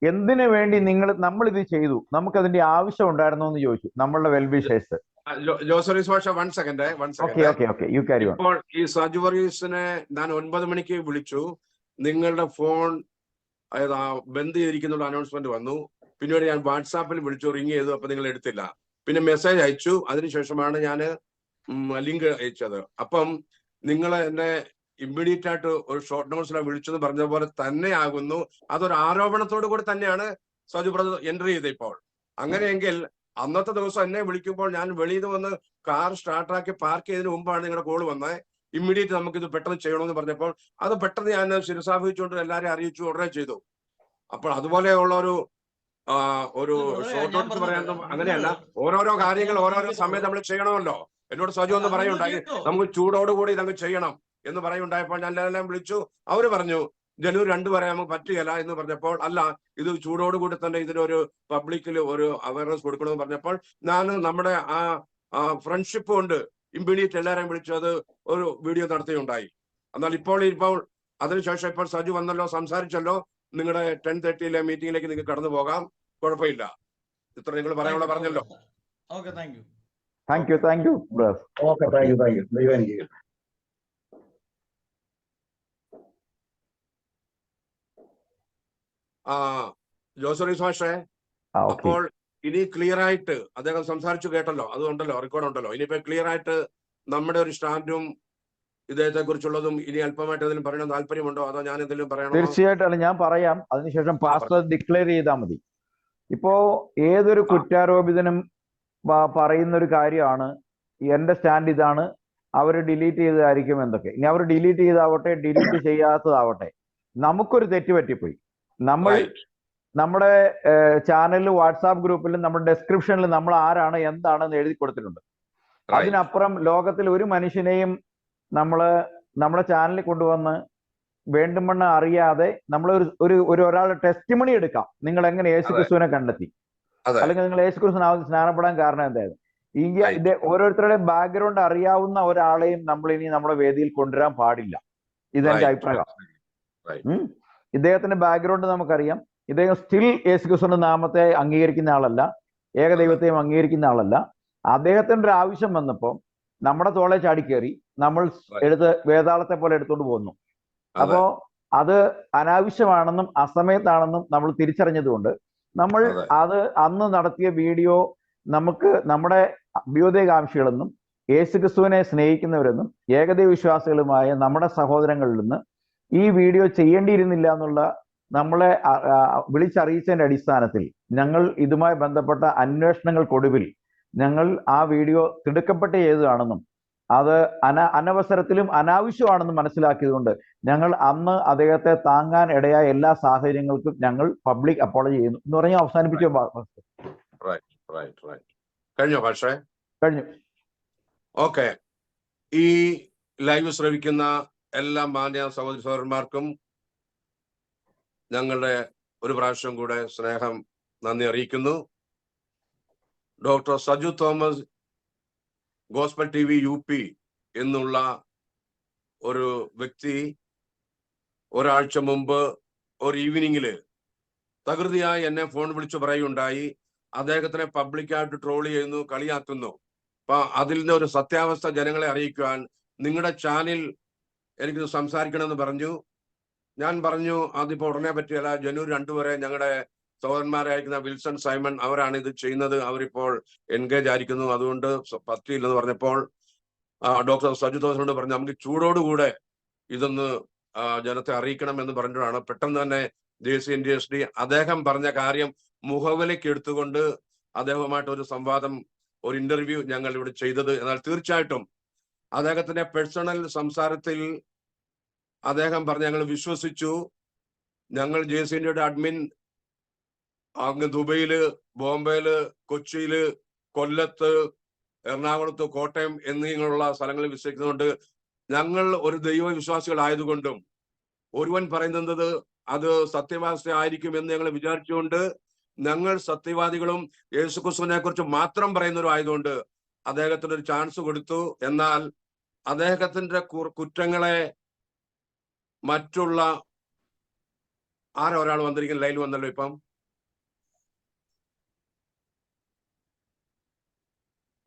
[SPEAKER 2] എന്തിനു വേണ്ടി നമ്മളിത് ചെയ്തു, നമുക്കതിന്റെ ആവശ്യം ഉണ്ടായിരുന്നോ എന്ന് ചോദിച്ചു നമ്മളുടെ വെൽവിഷേഴ്സ്.
[SPEAKER 1] ഇപ്പോൾ ഈ സജു വർഗീസിനെ ഞാൻ 9 മണിക്ക് വിളിച്ചു. നിങ്ങളുടെ ഫോൺ ബന്ദ് ചെയ്തിരിക്കുന്ന അനൗൺസ്മെന്റ് വന്നു. പിന്നീട് ഞാൻ വാട്സാപ്പിൽ വിളിച്ചു, റിങ് ചെയ്തു. അപ്പൊ നിങ്ങൾ എടുത്തില്ല. പിന്നെ മെസ്സേജ് അയച്ചു. അതിനുശേഷമാണ് ഞാൻ ലിങ്ക് അയച്ചത്. അപ്പം നിങ്ങൾ എന്നെ ഇമ്മീഡിയറ്റ് ആയിട്ട് ഒരു ഷോർട്ട് നോട്ട്സിലാണ് വിളിച്ചെന്ന് പറഞ്ഞ പോലെ തന്നെ ആകുന്നു. അതൊരു ആരോപണത്തോടു കൂടി തന്നെയാണ് സജു ബ്രദർ എൻട്രി ചെയ്തത്. ഇപ്പോൾ അങ്ങനെയെങ്കിൽ അന്നത്തെ ദിവസം എന്നെ വിളിക്കുമ്പോൾ ഞാൻ വെളിയിൽ നിന്ന് വന്ന് കാർ സ്റ്റാർട്ടാക്കി പാർക്ക് ചെയ്തതിന് മുമ്പാണ് നിങ്ങളുടെ കോൾ വന്നത്. ഇമ്മീഡിയറ്റ് നമുക്കിത് പെട്ടെന്ന് ചെയ്യണമെന്ന് പറഞ്ഞപ്പോൾ അത് പെട്ടെന്ന് ഞാൻ ശിരസാഭിച്ചുകൊണ്ട് എല്ലാവരെയും അറിയിച്ചു, ഉടനെ ചെയ്തു. അപ്പോൾ അതുപോലെയുള്ള ഒരു ഷോർട്ട് നോട്ട്സ് പറയാനൊന്നും അങ്ങനെയല്ല. ഓരോരോ കാര്യങ്ങൾ ഓരോരോ സമയത്ത് നമ്മൾ ചെയ്യണമല്ലോ. എന്നോട് സജു എന്ന് പറയുണ്ടായി, നമുക്ക് ചൂടോടുകൂടി ഇതങ്ങ് ചെയ്യണം എന്ന് പറയുണ്ടായപ്പോൾ ഞാൻ എല്ലാം വിളിച്ചു. അവര് പറഞ്ഞു ജനുവരി 2 വരെ നമുക്ക് പറ്റുകയില്ല എന്ന് പറഞ്ഞപ്പോൾ, അല്ല ഇത് ചൂടോടുകൂടി തന്നെ ഇതിനൊരു പബ്ലിക്കിൽ ഒരു അവയർനെസ് കൊടുക്കണമെന്ന് പറഞ്ഞപ്പോൾ ഞാൻ നമ്മുടെ ആ ഫ്രണ്ട്ഷിപ്പ് കൊണ്ട് ഇമ്മീഡിയറ്റ് എല്ലാവരെയും വിളിച്ചു അത് ഒരു വീഡിയോ നടത്തുകയുണ്ടായി. എന്നാൽ ഇപ്പോൾ അതിനുശേഷം ഇപ്പോൾ സജു വന്നല്ലോ, സംസാരിച്ചല്ലോ, നിങ്ങളുടെ 10:30 മീറ്റിംഗിലേക്ക് നിങ്ങൾക്ക് കടന്നു പോകാം, കുഴപ്പമില്ല. ഇത്ര നിങ്ങൾ പറയാനുള്ള പറഞ്ഞല്ലോ.
[SPEAKER 2] താങ്ക് യു
[SPEAKER 1] ജോസറീസ് മാഷേ, അപ്പോൾ ഇനി ക്ലിയർ ആയിട്ട് അദ്ദേഹം സംസാരിച്ചു കേട്ടല്ലോ, അതുകൊണ്ടല്ലോ റെക്കോർഡ് ഉണ്ടല്ലോ. ഇനിയിപ്പോ ക്ലിയർ ആയിട്ട് നമ്മുടെ ഒരു സ്റ്റാൻഡും ഇദ്ദേഹത്തെ കുറിച്ചുള്ളതും ഇനി അല്പമായിട്ട് എന്തെങ്കിലും പറയണം താല്പര്യമുണ്ടോ, അതോ ഞാൻ എന്തെങ്കിലും പറയണോ?
[SPEAKER 2] തീർച്ചയായിട്ടും ഞാൻ പറയാം. അതിനുശേഷം പാസ്റ്റർ ഡിക്ലെയർ ചെയ്താൽ മതി. ഇപ്പോ ഏതൊരു കുറ്റാരോപിതനും പറയുന്ന ഒരു കാര്യമാണ്, എന്റെ സ്റ്റാൻഡ് ഇതാണ്, അവർ ഡിലീറ്റ് ചെയ്തതായിരിക്കും എന്തൊക്കെ. ഇനി അവർ ഡിലീറ്റ് ചെയ്താവട്ടെ ഡിലീറ്റ് ചെയ്യാത്തതാവട്ടെ, നമുക്കൊരു തെറ്റ് പറ്റിപ്പോയി. നമ്മൾ നമ്മുടെ ചാനലിൽ വാട്സാപ്പ് ഗ്രൂപ്പിലും നമ്മുടെ ഡെസ്ക്രിപ്ഷനിൽ നമ്മൾ ആരാണ് എന്താണെന്ന് എഴുതി കൊടുത്തിട്ടുണ്ട്. അതിനപ്പുറം ലോകത്തിൽ ഒരു മനുഷ്യനെയും നമ്മുടെ ചാനലിൽ കൊണ്ടുവന്ന് വേണ്ടുമെന്ന് അറിയാതെ നമ്മൾ ഒരാളുടെ ടെസ്റ്റിമണി എടുക്കാം. നിങ്ങൾ എങ്ങനെ യേശുക്രിസ്തുവിനെ കണ്ടെത്തി, അല്ലെങ്കിൽ നിങ്ങൾ യേശുക്രിസ്തുവിനാവുന്ന സ്നാനപ്പെടാൻ കാരണം എന്തായിരുന്നു? ഇത് ഓരോരുത്തരുടെ ബാക്ക്ഗ്രൗണ്ട് അറിയാവുന്ന ഒരാളെയും നമ്മൾ ഇനി നമ്മുടെ വേദിയിൽ കൊണ്ടുവരാൻ പാടില്ല. ഇതെന്റെ അഭിപ്രായം. ഇദ്ദേഹത്തിന്റെ ബാക്ക്ഗ്രൗണ്ട് നമുക്കറിയാം. ഇദ്ദേഹം സ്റ്റിൽ യേശുക്രിസ്തുവിന്റെ നാമത്തെ അംഗീകരിക്കുന്ന ആളല്ല, ഏകദൈവത്തെയും അംഗീകരിക്കുന്ന ആളല്ല. അദ്ദേഹത്തിന്റെ ഒരു ആവശ്യം വന്നപ്പോൾ നമ്മുടെ തോളെ ചാടിക്കേറി നമ്മൾ എടുത്ത് വേതാളത്തെ പോലെ എടുത്തുകൊണ്ട് പോകുന്നു. അപ്പോ അത് അനാവശ്യമാണെന്നും അസമയത്താണെന്നും നമ്മൾ തിരിച്ചറിഞ്ഞതുകൊണ്ട് നമ്മൾ അത് അന്ന് നടത്തിയ വീഡിയോ നമുക്ക് നമ്മുടെ അഭ്യുദയകാംക്ഷികളെന്നും യേശുക്രിസ്തുവിനെ സ്നേഹിക്കുന്നവരെന്നും ഏകദൈവ വിശ്വാസികളുമായ നമ്മുടെ സഹോദരങ്ങളിൽ നിന്ന് ഈ വീഡിയോ ചെയ്യേണ്ടിയിരുന്നില്ല എന്നുള്ള നമ്മളെ വിളിച്ചറിയിച്ചതിന്റെ അടിസ്ഥാനത്തിൽ ഞങ്ങൾ ഇതുമായി ബന്ധപ്പെട്ട അന്വേഷണങ്ങൾക്കൊടുവിൽ ഞങ്ങൾ ആ വീഡിയോ തിടുക്കപ്പെട്ട് ചെയ്തതാണെന്നും അത് അനവസരത്തിലും അനാവശ്യമാണെന്നും മനസ്സിലാക്കിയതുകൊണ്ട് ഞങ്ങൾ അന്ന് അദ്ദേഹത്തെ താങ്ങാൻ ഇടയായ എല്ലാ സാഹചര്യങ്ങൾക്കും ഞങ്ങൾ പബ്ലിക് അപ്പോളജി ചെയ്യുന്നു എന്ന് പറഞ്ഞ് അവസാനിപ്പിച്ചു.
[SPEAKER 1] കഴിഞ്ഞോ പക്ഷേ?
[SPEAKER 2] കഴിഞ്ഞു.
[SPEAKER 1] ഓക്കെ. ഈ ലൈവ് ശ്രവിക്കുന്ന എല്ലാ മാന്യ സഹോദരി സഹോദരന്മാർക്കും ഞങ്ങളുടെ ഒരു പ്രാവശ്യം കൂടെ സ്നേഹം നന്ദി അറിയിക്കുന്നു. Doctor Saju Thomas gospel TV UP എന്നുള്ള ഒരു വ്യക്തി ഒരാഴ്ച മുമ്പ് ഒരു ഈവനിങ്ങില് തകൃതിയായി എന്നെ ഫോൺ വിളിച്ചു പറയുണ്ടായി, അദ്ദേഹത്തിനെ പബ്ലിക്കായിട്ട് ട്രോൾ ചെയ്യുന്നു, കളിയാക്കുന്നു. അപ്പൊ അതിൽ നിന്ന് ഒരു സത്യാവസ്ഥ ജനങ്ങളെ അറിയിക്കുവാൻ നിങ്ങളുടെ ചാനൽ എനിക്ക് സംസാരിക്കണമെന്ന് പറഞ്ഞു. ഞാൻ പറഞ്ഞു അതിപ്പോ ഉടനെ പറ്റിയല്ല, ജനുവരി 2 വരെ ഞങ്ങളുടെ സഹോദരന്മാരായിരിക്കുന്ന വിൽസൺ സൈമൺ അവരാണ് ഇത് ചെയ്യുന്നത്, അവരിപ്പോൾ എൻഗേജ് ആയിരിക്കുന്നു, അതുകൊണ്ട് പറ്റിയില്ലെന്ന് പറഞ്ഞപ്പോൾ ഡോക്ടർ സജു തോമസിനോട് പറഞ്ഞു നമുക്ക് ചൂടോടുകൂടെ ഇതൊന്ന് ജനത്തെ അറിയിക്കണം എന്ന് പറഞ്ഞിട്ടാണ് പെട്ടെന്ന് തന്നെ JCNDSD അദ്ദേഹം പറഞ്ഞ കാര്യം മുഖവിലേക്ക് എടുത്തുകൊണ്ട് അദ്ദേഹവുമായിട്ട് ഒരു സംവാദം, ഒരു ഇന്റർവ്യൂ ഞങ്ങൾ ഇവിടെ ചെയ്തത്. എന്നാൽ തീർച്ചയായിട്ടും അദ്ദേഹത്തിന്റെ പേഴ്സണൽ സംസാരത്തിൽ അദ്ദേഹം പറഞ്ഞ് ഞങ്ങൾ വിശ്വസിച്ചു. ഞങ്ങൾ JCNDയുടെ അഡ്മിൻ അങ്ങ് ദുബൈയില്, ബോംബെയില്, കൊച്ചിയില്, കൊല്ലത്ത്, എറണാകുളത്ത്, കോട്ടയം എന്നിങ്ങനെയുള്ള സ്ഥലങ്ങളിൽ വിശ്വസിക്കുന്നുണ്ട്. ഞങ്ങൾ ഒരു ദൈവവിശ്വാസികളായതുകൊണ്ടും ഒരുവൻ പറയുന്നത് അത് സത്യവാസ ആയിരിക്കും എന്ന് ഞങ്ങൾ വിചാരിച്ചുകൊണ്ട് ഞങ്ങൾ സത്യവാദികളും യേശുക്രിസ്തുവിനെ കുറിച്ച് മാത്രം പറയുന്നവരും ആയതുകൊണ്ട് അദ്ദേഹത്തിന് ഒരു ചാൻസ് കൊടുത്തു. എന്നാൽ അദ്ദേഹത്തിന്റെ കുറ്റങ്ങളെ മറ്റുള്ള ഒരാൾ വന്നിരിക്കുന്ന ലൈനിൽ വന്നല്ലോ ഇപ്പം,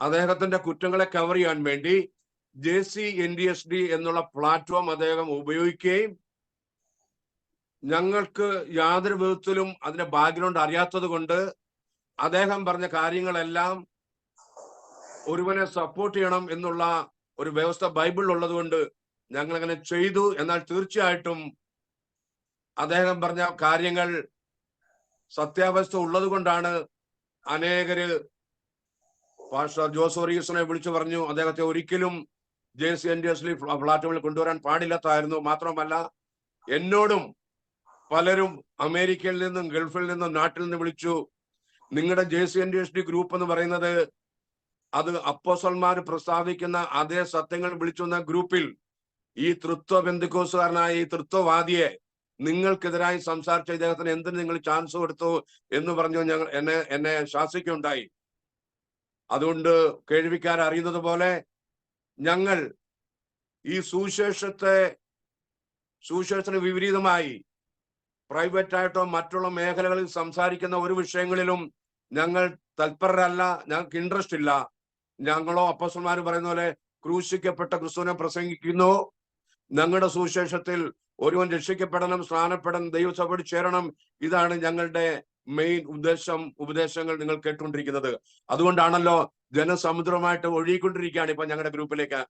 [SPEAKER 1] അദ്ദേഹത്തിന്റെ കുറ്റങ്ങളെ കവർ ചെയ്യാൻ വേണ്ടി JCNDSD എന്നുള്ള പ്ലാറ്റ്ഫോം അദ്ദേഹം ഉപയോഗിക്കുകയും ഞങ്ങൾക്ക് യാതൊരു വിധത്തിലും അതിന്റെ ബാക്ക്ഗ്രൗണ്ട് അറിയാത്തത് കൊണ്ട് അദ്ദേഹം പറഞ്ഞ കാര്യങ്ങളെല്ലാം ഒരുവനെ സപ്പോർട്ട് ചെയ്യണം എന്നുള്ള ഒരു വ്യവസ്ഥ ബൈബിളിൽ ഉള്ളത് കൊണ്ട് ഞങ്ങൾ അങ്ങനെ ചെയ്തു. എന്നാൽ തീർച്ചയായിട്ടും അദ്ദേഹം പറഞ്ഞ കാര്യങ്ങൾ സത്യാവസ്ഥ ഉള്ളത് കൊണ്ടാണ് അനേകര് പാസ്റ്റർ ജോസ് വർഗീസിനെ വിളിച്ചു പറഞ്ഞു അദ്ദേഹത്തെ ഒരിക്കലും JCNDSD പ്ലാറ്റ്ഫോമിൽ കൊണ്ടുവരാൻ പാടില്ലാത്തായിരുന്നു. മാത്രമല്ല എന്നോടും പലരും അമേരിക്കയിൽ നിന്നും ഗൾഫിൽ നിന്നും നാട്ടിൽ നിന്ന് വിളിച്ചു, നിങ്ങളുടെ JCNDSD ഗ്രൂപ്പ് എന്ന് പറയുന്നത് അത് അപ്പോസ്തലന്മാർ പ്രസ്താവിക്കുന്ന അതേ സത്യങ്ങൾ വിളിച്ചുന്ന ഗ്രൂപ്പിൽ ഈ തൃത്വ ബന്ധുക്കോസുകാരനായ ഈ തൃത്വവാദിയെ നിങ്ങൾക്കെതിരായി സംസാരിച്ച ഇദ്ദേഹത്തിന് എന്തിന് നിങ്ങൾ ചാൻസ് കൊടുത്തു എന്ന് പറഞ്ഞു ഞങ്ങൾ എന്നെ ശാസിക്കുകയുണ്ടായി. അതുകൊണ്ട് കേൾവിക്കാരറിയുന്നത് പോലെ ഞങ്ങൾ ഈ സുവിശേഷത്തിന് വിപരീതമായി പ്രൈവറ്റ് ആയിട്ടോ മറ്റുള്ള മേഖലകളിൽ സംസാരിക്കുന്ന ഒരു വിഷയങ്ങളിലും ഞങ്ങൾ തൽപരരല്ല, ഞങ്ങൾക്ക് ഇൻട്രസ്റ്റ് ഇല്ല. ഞങ്ങളോ അപ്പോസ്തലന്മാർ പറയുന്ന പോലെ ക്രൂശിക്കപ്പെട്ട ക്രിസ്തുവിനെ പ്രസംഗിക്കുന്നു. ഞങ്ങളുടെ സുവിശേഷത്തിൽ ഒരുവൻ രക്ഷിക്കപ്പെടണം, സ്നാനപ്പെടണം, ദൈവസഭയോട് ചേരണം. ഇതാണ് ഞങ്ങളുടെ മെയിൻ ഉപദേശങ്ങൾ നിങ്ങൾ കേട്ടുകൊണ്ടിരിക്കുന്നത്. അതുകൊണ്ടാണല്ലോ ജനസമുദ്രമായിട്ട് ഒഴുകിക്കൊണ്ടിരിക്കുകയാണ് ഇപ്പൊ ഞങ്ങളുടെ ഗ്രൂപ്പിലേക്ക്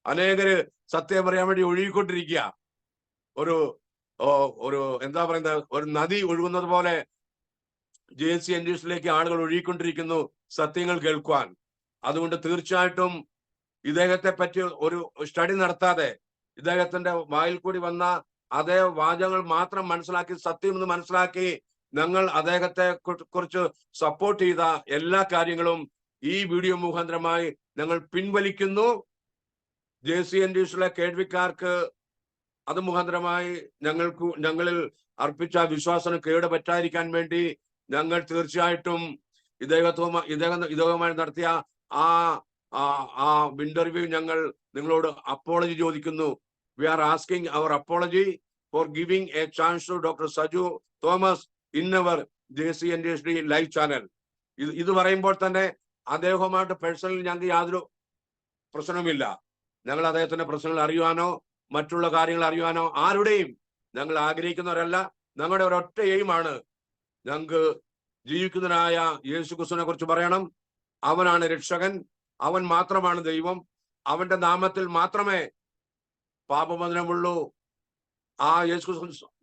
[SPEAKER 1] അനേകര് സത്യം പറയാൻ വേണ്ടി ഒഴുകിക്കൊണ്ടിരിക്കുക. ഒരു എന്താ പറയുന്നത്, ഒരു നദി ഒഴുകുന്നത് പോലെ JCNDSഡിലേക്ക് ആളുകൾ ഒഴുകിക്കൊണ്ടിരിക്കുന്നു സത്യങ്ങൾ കേൾക്കുവാൻ. അതുകൊണ്ട് തീർച്ചയായിട്ടും ഇദ്ദേഹത്തെ പറ്റി ഒരു സ്റ്റഡി നടത്താതെ ഇദ്ദേഹത്തിന്റെ വായിൽ കൂടി വന്ന അതേ വാചകങ്ങൾ മാത്രം മനസ്സിലാക്കി സത്യം എന്ന് മനസ്സിലാക്കി ഞങ്ങൾ അദ്ദേഹത്തെ കുറിച്ച് സപ്പോർട്ട് ചെയ്ത എല്ലാ കാര്യങ്ങളും ഈ വീഡിയോ മുഖാന്തരമായി ഞങ്ങൾ പിൻവലിക്കുന്നു. JCNDSഡിലെ കേൾവിക്കാർക്ക് അത് മുഖാന്തരമായി ഞങ്ങളിൽ അർപ്പിച്ച വിശ്വാസം കേട് പറ്റാതിരിക്കാൻ വേണ്ടി ഞങ്ങൾ തീർച്ചയായിട്ടും ഇദ്ദേഹവുമായി നടത്തിയ ആ ഇന്റർവ്യൂ ഞങ്ങൾ നിങ്ങളോട് അപ്പോളജി ചോദിക്കുന്നു. We are asking our apology for giving a chance to doctor Saju Thomas in our JCNDSD live channel. ഇത് പറയുമ്പോൾ തന്നെ അദ്ദേഹവുമായിട്ട് പേഴ്സണലി ഞങ്ങൾക്ക് യാതൊരു പ്രശ്നവുമില്ല. ഞങ്ങൾ അദ്ദേഹത്തിന്റെ പ്രശ്നങ്ങൾ അറിയുവാനോ മറ്റുള്ള കാര്യങ്ങൾ അറിയുവാനോ ആരുടെയും ഞങ്ങൾ ആഗ്രഹിക്കുന്നവരല്ല. ഞങ്ങളുടെ ഒരൊറ്റ എയിമാണ്, ഞങ്ങൾക്ക് ജീവിക്കുന്നതിനായ യേശു ക്രിസ്തുവിനെ കുറിച്ച് പറയണം. അവനാണ് രക്ഷകൻ, അവൻ മാത്രമാണ് ദൈവം, അവന്റെ നാമത്തിൽ മാത്രമേ പാപമോചനമുള്ളൂ. ആ യേശു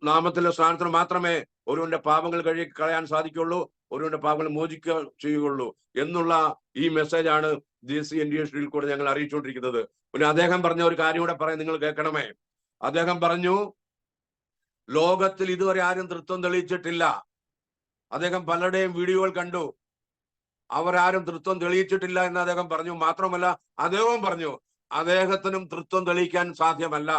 [SPEAKER 1] നാമത്തിലെ സ്ഥാനത്തിന് മാത്രമേ ഒരുവന്റെ പാപങ്ങൾ കളയാൻ സാധിക്കുള്ളൂ, ഒരുവന്റെ പാപങ്ങൾ മോചിക്കുക ചെയ്യുകയുള്ളൂ എന്നുള്ള ഈ മെസ്സേജാണ് JCNDSD കൂടെ ഞങ്ങൾ അറിയിച്ചുകൊണ്ടിരിക്കുന്നത്. പിന്നെ അദ്ദേഹം പറഞ്ഞ ഒരു കാര്യം കൂടെ പറയാൻ നിങ്ങൾ കേൾക്കണമേ. അദ്ദേഹം പറഞ്ഞു, ലോകത്തിൽ ഇതുവരെ ആരും തൃത്വം തെളിയിച്ചിട്ടില്ല. അദ്ദേഹം പലരുടെയും വീഡിയോകൾ കണ്ടു, അവരാരും തൃത്വം തെളിയിച്ചിട്ടില്ല എന്ന് അദ്ദേഹം പറഞ്ഞു. മാത്രമല്ല അദ്ദേഹവും പറഞ്ഞു അദ്ദേഹത്തിനും തൃത്വം തെളിയിക്കാൻ സാധ്യമല്ല,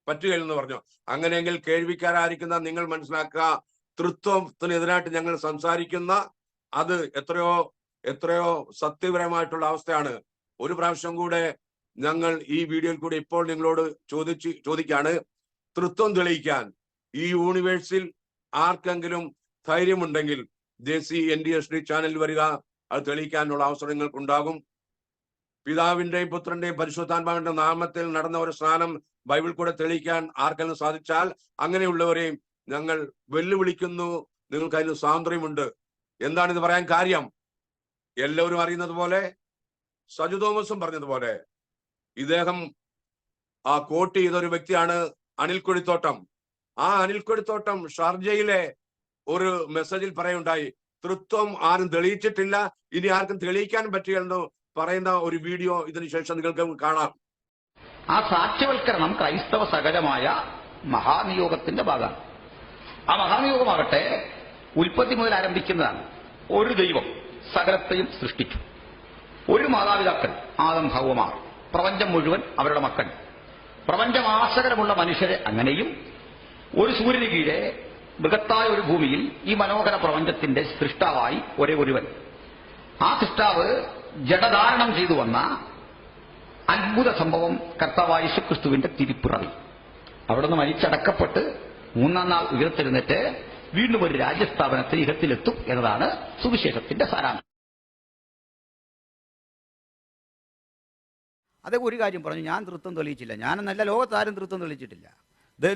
[SPEAKER 1] പറ്റുകയില്ലെന്ന് പറഞ്ഞു. അങ്ങനെയെങ്കിൽ കേൾവിക്കാരായിരിക്കുന്ന നിങ്ങൾ മനസ്സിലാക്കുക, തൃത്വത്തിനെതിരായിട്ട് ഞങ്ങൾ സംസാരിക്കുന്ന അത് എത്രയോ സത്യപരമായിട്ടുള്ള അവസ്ഥയാണ്. ഒരു പ്രാവശ്യം കൂടെ ഞങ്ങൾ ഈ വീഡിയോയിൽ കൂടി ഇപ്പോൾ നിങ്ങളോട് ചോദിക്കാണ്, തൃത്വം തെളിയിക്കാൻ ഈ യൂണിവേഴ്സിൽ ആർക്കെങ്കിലും ധൈര്യമുണ്ടെങ്കിൽ JCNDSD ചാനലിൽ വരിക, അത് തെളിയിക്കാനുള്ള അവസരം നിങ്ങൾക്കുണ്ടാകും. പിതാവിന്റെയും പുത്രന്റെയും പരിശുദ്ധാത്മാവിന്റെ നാമത്തിൽ നടന്ന ഒരു സ്നാനം ബൈബിൾ കൂടെ തെളിയിക്കാൻ ആർക്കെങ്കിലും സാധിച്ചാൽ അങ്ങനെയുള്ളവരെയും ഞങ്ങൾ വെല്ലുവിളിക്കുന്നു. നിങ്ങൾക്ക് അതിന് സ്വാതന്ത്ര്യമുണ്ട്. എന്താണ് ഇത് പറയാൻ കാര്യം? എല്ലാവരും അറിയുന്നത് പോലെ, സജു തോമസും പറഞ്ഞതുപോലെ, ഇദ്ദേഹം കോട്ട് ചെയ്തൊരു വ്യക്തിയാണ് അനിൽ കൊടിത്തോട്ടം. ആ അനിൽ കൊടിത്തോട്ടം ഷാർജയിലെ ഒരു മെസ്സേജിൽ പറയുണ്ടായി, തൃത്വം ആരും തെളിയിച്ചിട്ടില്ല, ഇനി ആർക്കും തെളിയിക്കാൻ പറ്റുകയെന്ന് പറയുന്ന ഒരു വീഡിയോ ഇതിനുശേഷം നിങ്ങൾക്ക് കാണാം.
[SPEAKER 5] ആ സാക്ഷ്യവൽക്കരണം ക്രൈസ്തവ സകലമായ മഹാനിയോഗത്തിന്റെ ഭാഗമാണ്. ആ മഹാനിയോഗമാകട്ടെ ഉൽപ്പത്തി മുതൽ ആരംഭിക്കുന്നതാണ്. ഒരു ദൈവം സകലത്തെയും സൃഷ്ടിച്ചു. ഒരു മാതാപിതാക്കൾ ആദം ഹവ്വമാർ, പ്രപഞ്ചം മുഴുവൻ അവരുടെ മക്കൾ, പ്രപഞ്ചമാസകലമുള്ള മനുഷ്യരെ അങ്ങനെയും ഒരു സൂര്യന് കീഴെ ബൃഹത്തായ ഒരു ഭൂമിയിൽ ഈ മനോഹര പ്രപഞ്ചത്തിന്റെ സൃഷ്ടാവായി ഒരേ ഒരുവൻ. ആ സൃഷ്ടാവ് ജഡധാരണം ചെയ്തു വന്ന അത്ഭുത സംഭവം കർത്താവായ യേശുക്രിസ്തുവിന്റെ തിരുപ്പിറവി. അവിടുന്ന് മരിച്ചടക്കപ്പെട്ട് മൂന്നാം നാൾ ഉയർത്തെഴുന്നേറ്റ് വീണ്ടും ഒരു രാജ്യസ്ഥാപനത്തിൽ ഇഹത്തിലെത്തും എന്നതാണ് സുവിശേഷത്തിന്റെ സാരാംശം.
[SPEAKER 6] അതേ ഒരു കാര്യം പറഞ്ഞു, ഞാൻ തൃത്വം തെളിയിച്ചില്ല. ഞാനെന്നല്ല, ലോകത്താരും തൃത്വം തെളിയിച്ചിട്ടില്ല.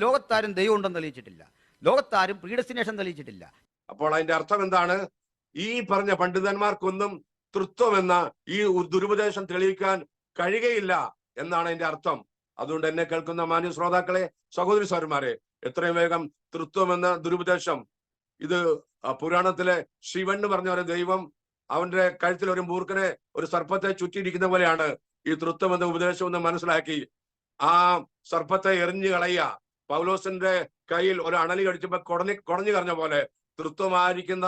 [SPEAKER 6] ലോകത്താരും ദൈവം ഉണ്ടെന്ന് തെളിയിച്ചിട്ടില്ല. ലോകത്താരും പ്രീഡെസ്റ്റിനേഷൻ തെളിയിച്ചിട്ടില്ല.
[SPEAKER 1] അപ്പോൾ അതിന്റെ അർത്ഥം എന്താണ്? ഈ പറഞ്ഞ പണ്ഡിതന്മാർക്കൊന്നും തൃത്വം എന്ന ഈ ദുരുപദേശം തെളിയിക്കാൻ കഴിയുകയില്ല എന്നാണ് അതിന്റെ അർത്ഥം. അതുകൊണ്ട് എന്നെ കേൾക്കുന്ന മാന്യ ശ്രോതാക്കളെ, സഹോദരി സഹോദരന്മാരെ, എത്രയും വേഗം തൃത്വം എന്ന ദുരുപദേശം, ഇത് പുരാണത്തിലെ ശിവൻ എന്ന് പറഞ്ഞ ഒരു ദൈവം, അവന്റെ കഴുത്തിൽ ഒരു മൂർഖനെ, ഒരു സർപ്പത്തെ ചുറ്റിയിരിക്കുന്ന പോലെയാണ് ഈ തൃത്വം എന്ന ഉപദേശം എന്ന് മനസ്സിലാക്കി ആ സർപ്പത്തെ എറിഞ്ഞു കളയുക. പൗലോസിന്റെ കയ്യിൽ ഒരു അണലി കടിച്ചപ്പോ കുടഞ്ഞു കറഞ്ഞ പോലെ തൃത്വമായിരിക്കുന്ന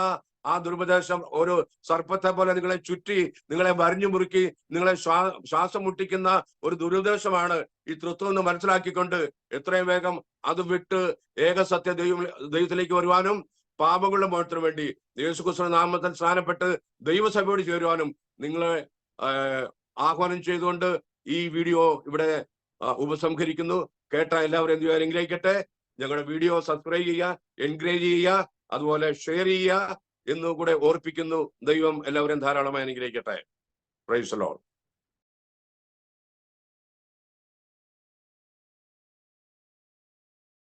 [SPEAKER 1] ആ ദുരുപദേശം ഒരു സർപ്പത്തെ പോലെ നിങ്ങളെ ചുറ്റി, നിങ്ങളെ വരിഞ്ഞു മുറുക്കി, നിങ്ങളെ ശ്വാസം മുട്ടിക്കുന്ന ഒരു ദുരുപദേശമാണ് ഈ തൃത്വം എന്ന് മനസ്സിലാക്കിക്കൊണ്ട് എത്രയും വേഗം അത് വിട്ട് ഏകസത്യ ദൈവത്തിലേക്ക് വരുവാനും പാപങ്ങളുടെ മോചനത്തിനു വേണ്ടി യേശുക്രിസ്തുവിന്റെ നാമത്തിൽ സ്നാനപ്പെട്ട് ദൈവസഭയോട് ചേരുവാനും നിങ്ങളെ ആഹ്വാനം ചെയ്തുകൊണ്ട് ഈ വീഡിയോ ഇവിടെ ഉപസംഹരിക്കുന്നു. കേട്ട എല്ലാവരും എന്ത് ചെയ്യാൻ അനുഗ്രഹിക്കട്ടെ. ഞങ്ങളുടെ വീഡിയോ സബ്സ്ക്രൈബ് ചെയ്യുക, എൻകറേജ് ചെയ്യുക, അതുപോലെ ഷെയർ ചെയ്യുക എന്നുകൂടെ ഓർപ്പിക്കുന്നു. ദൈവം എല്ലാവരും ധാരാളമായി അനുഗ്രഹിക്കട്ടെ. Price the Lord.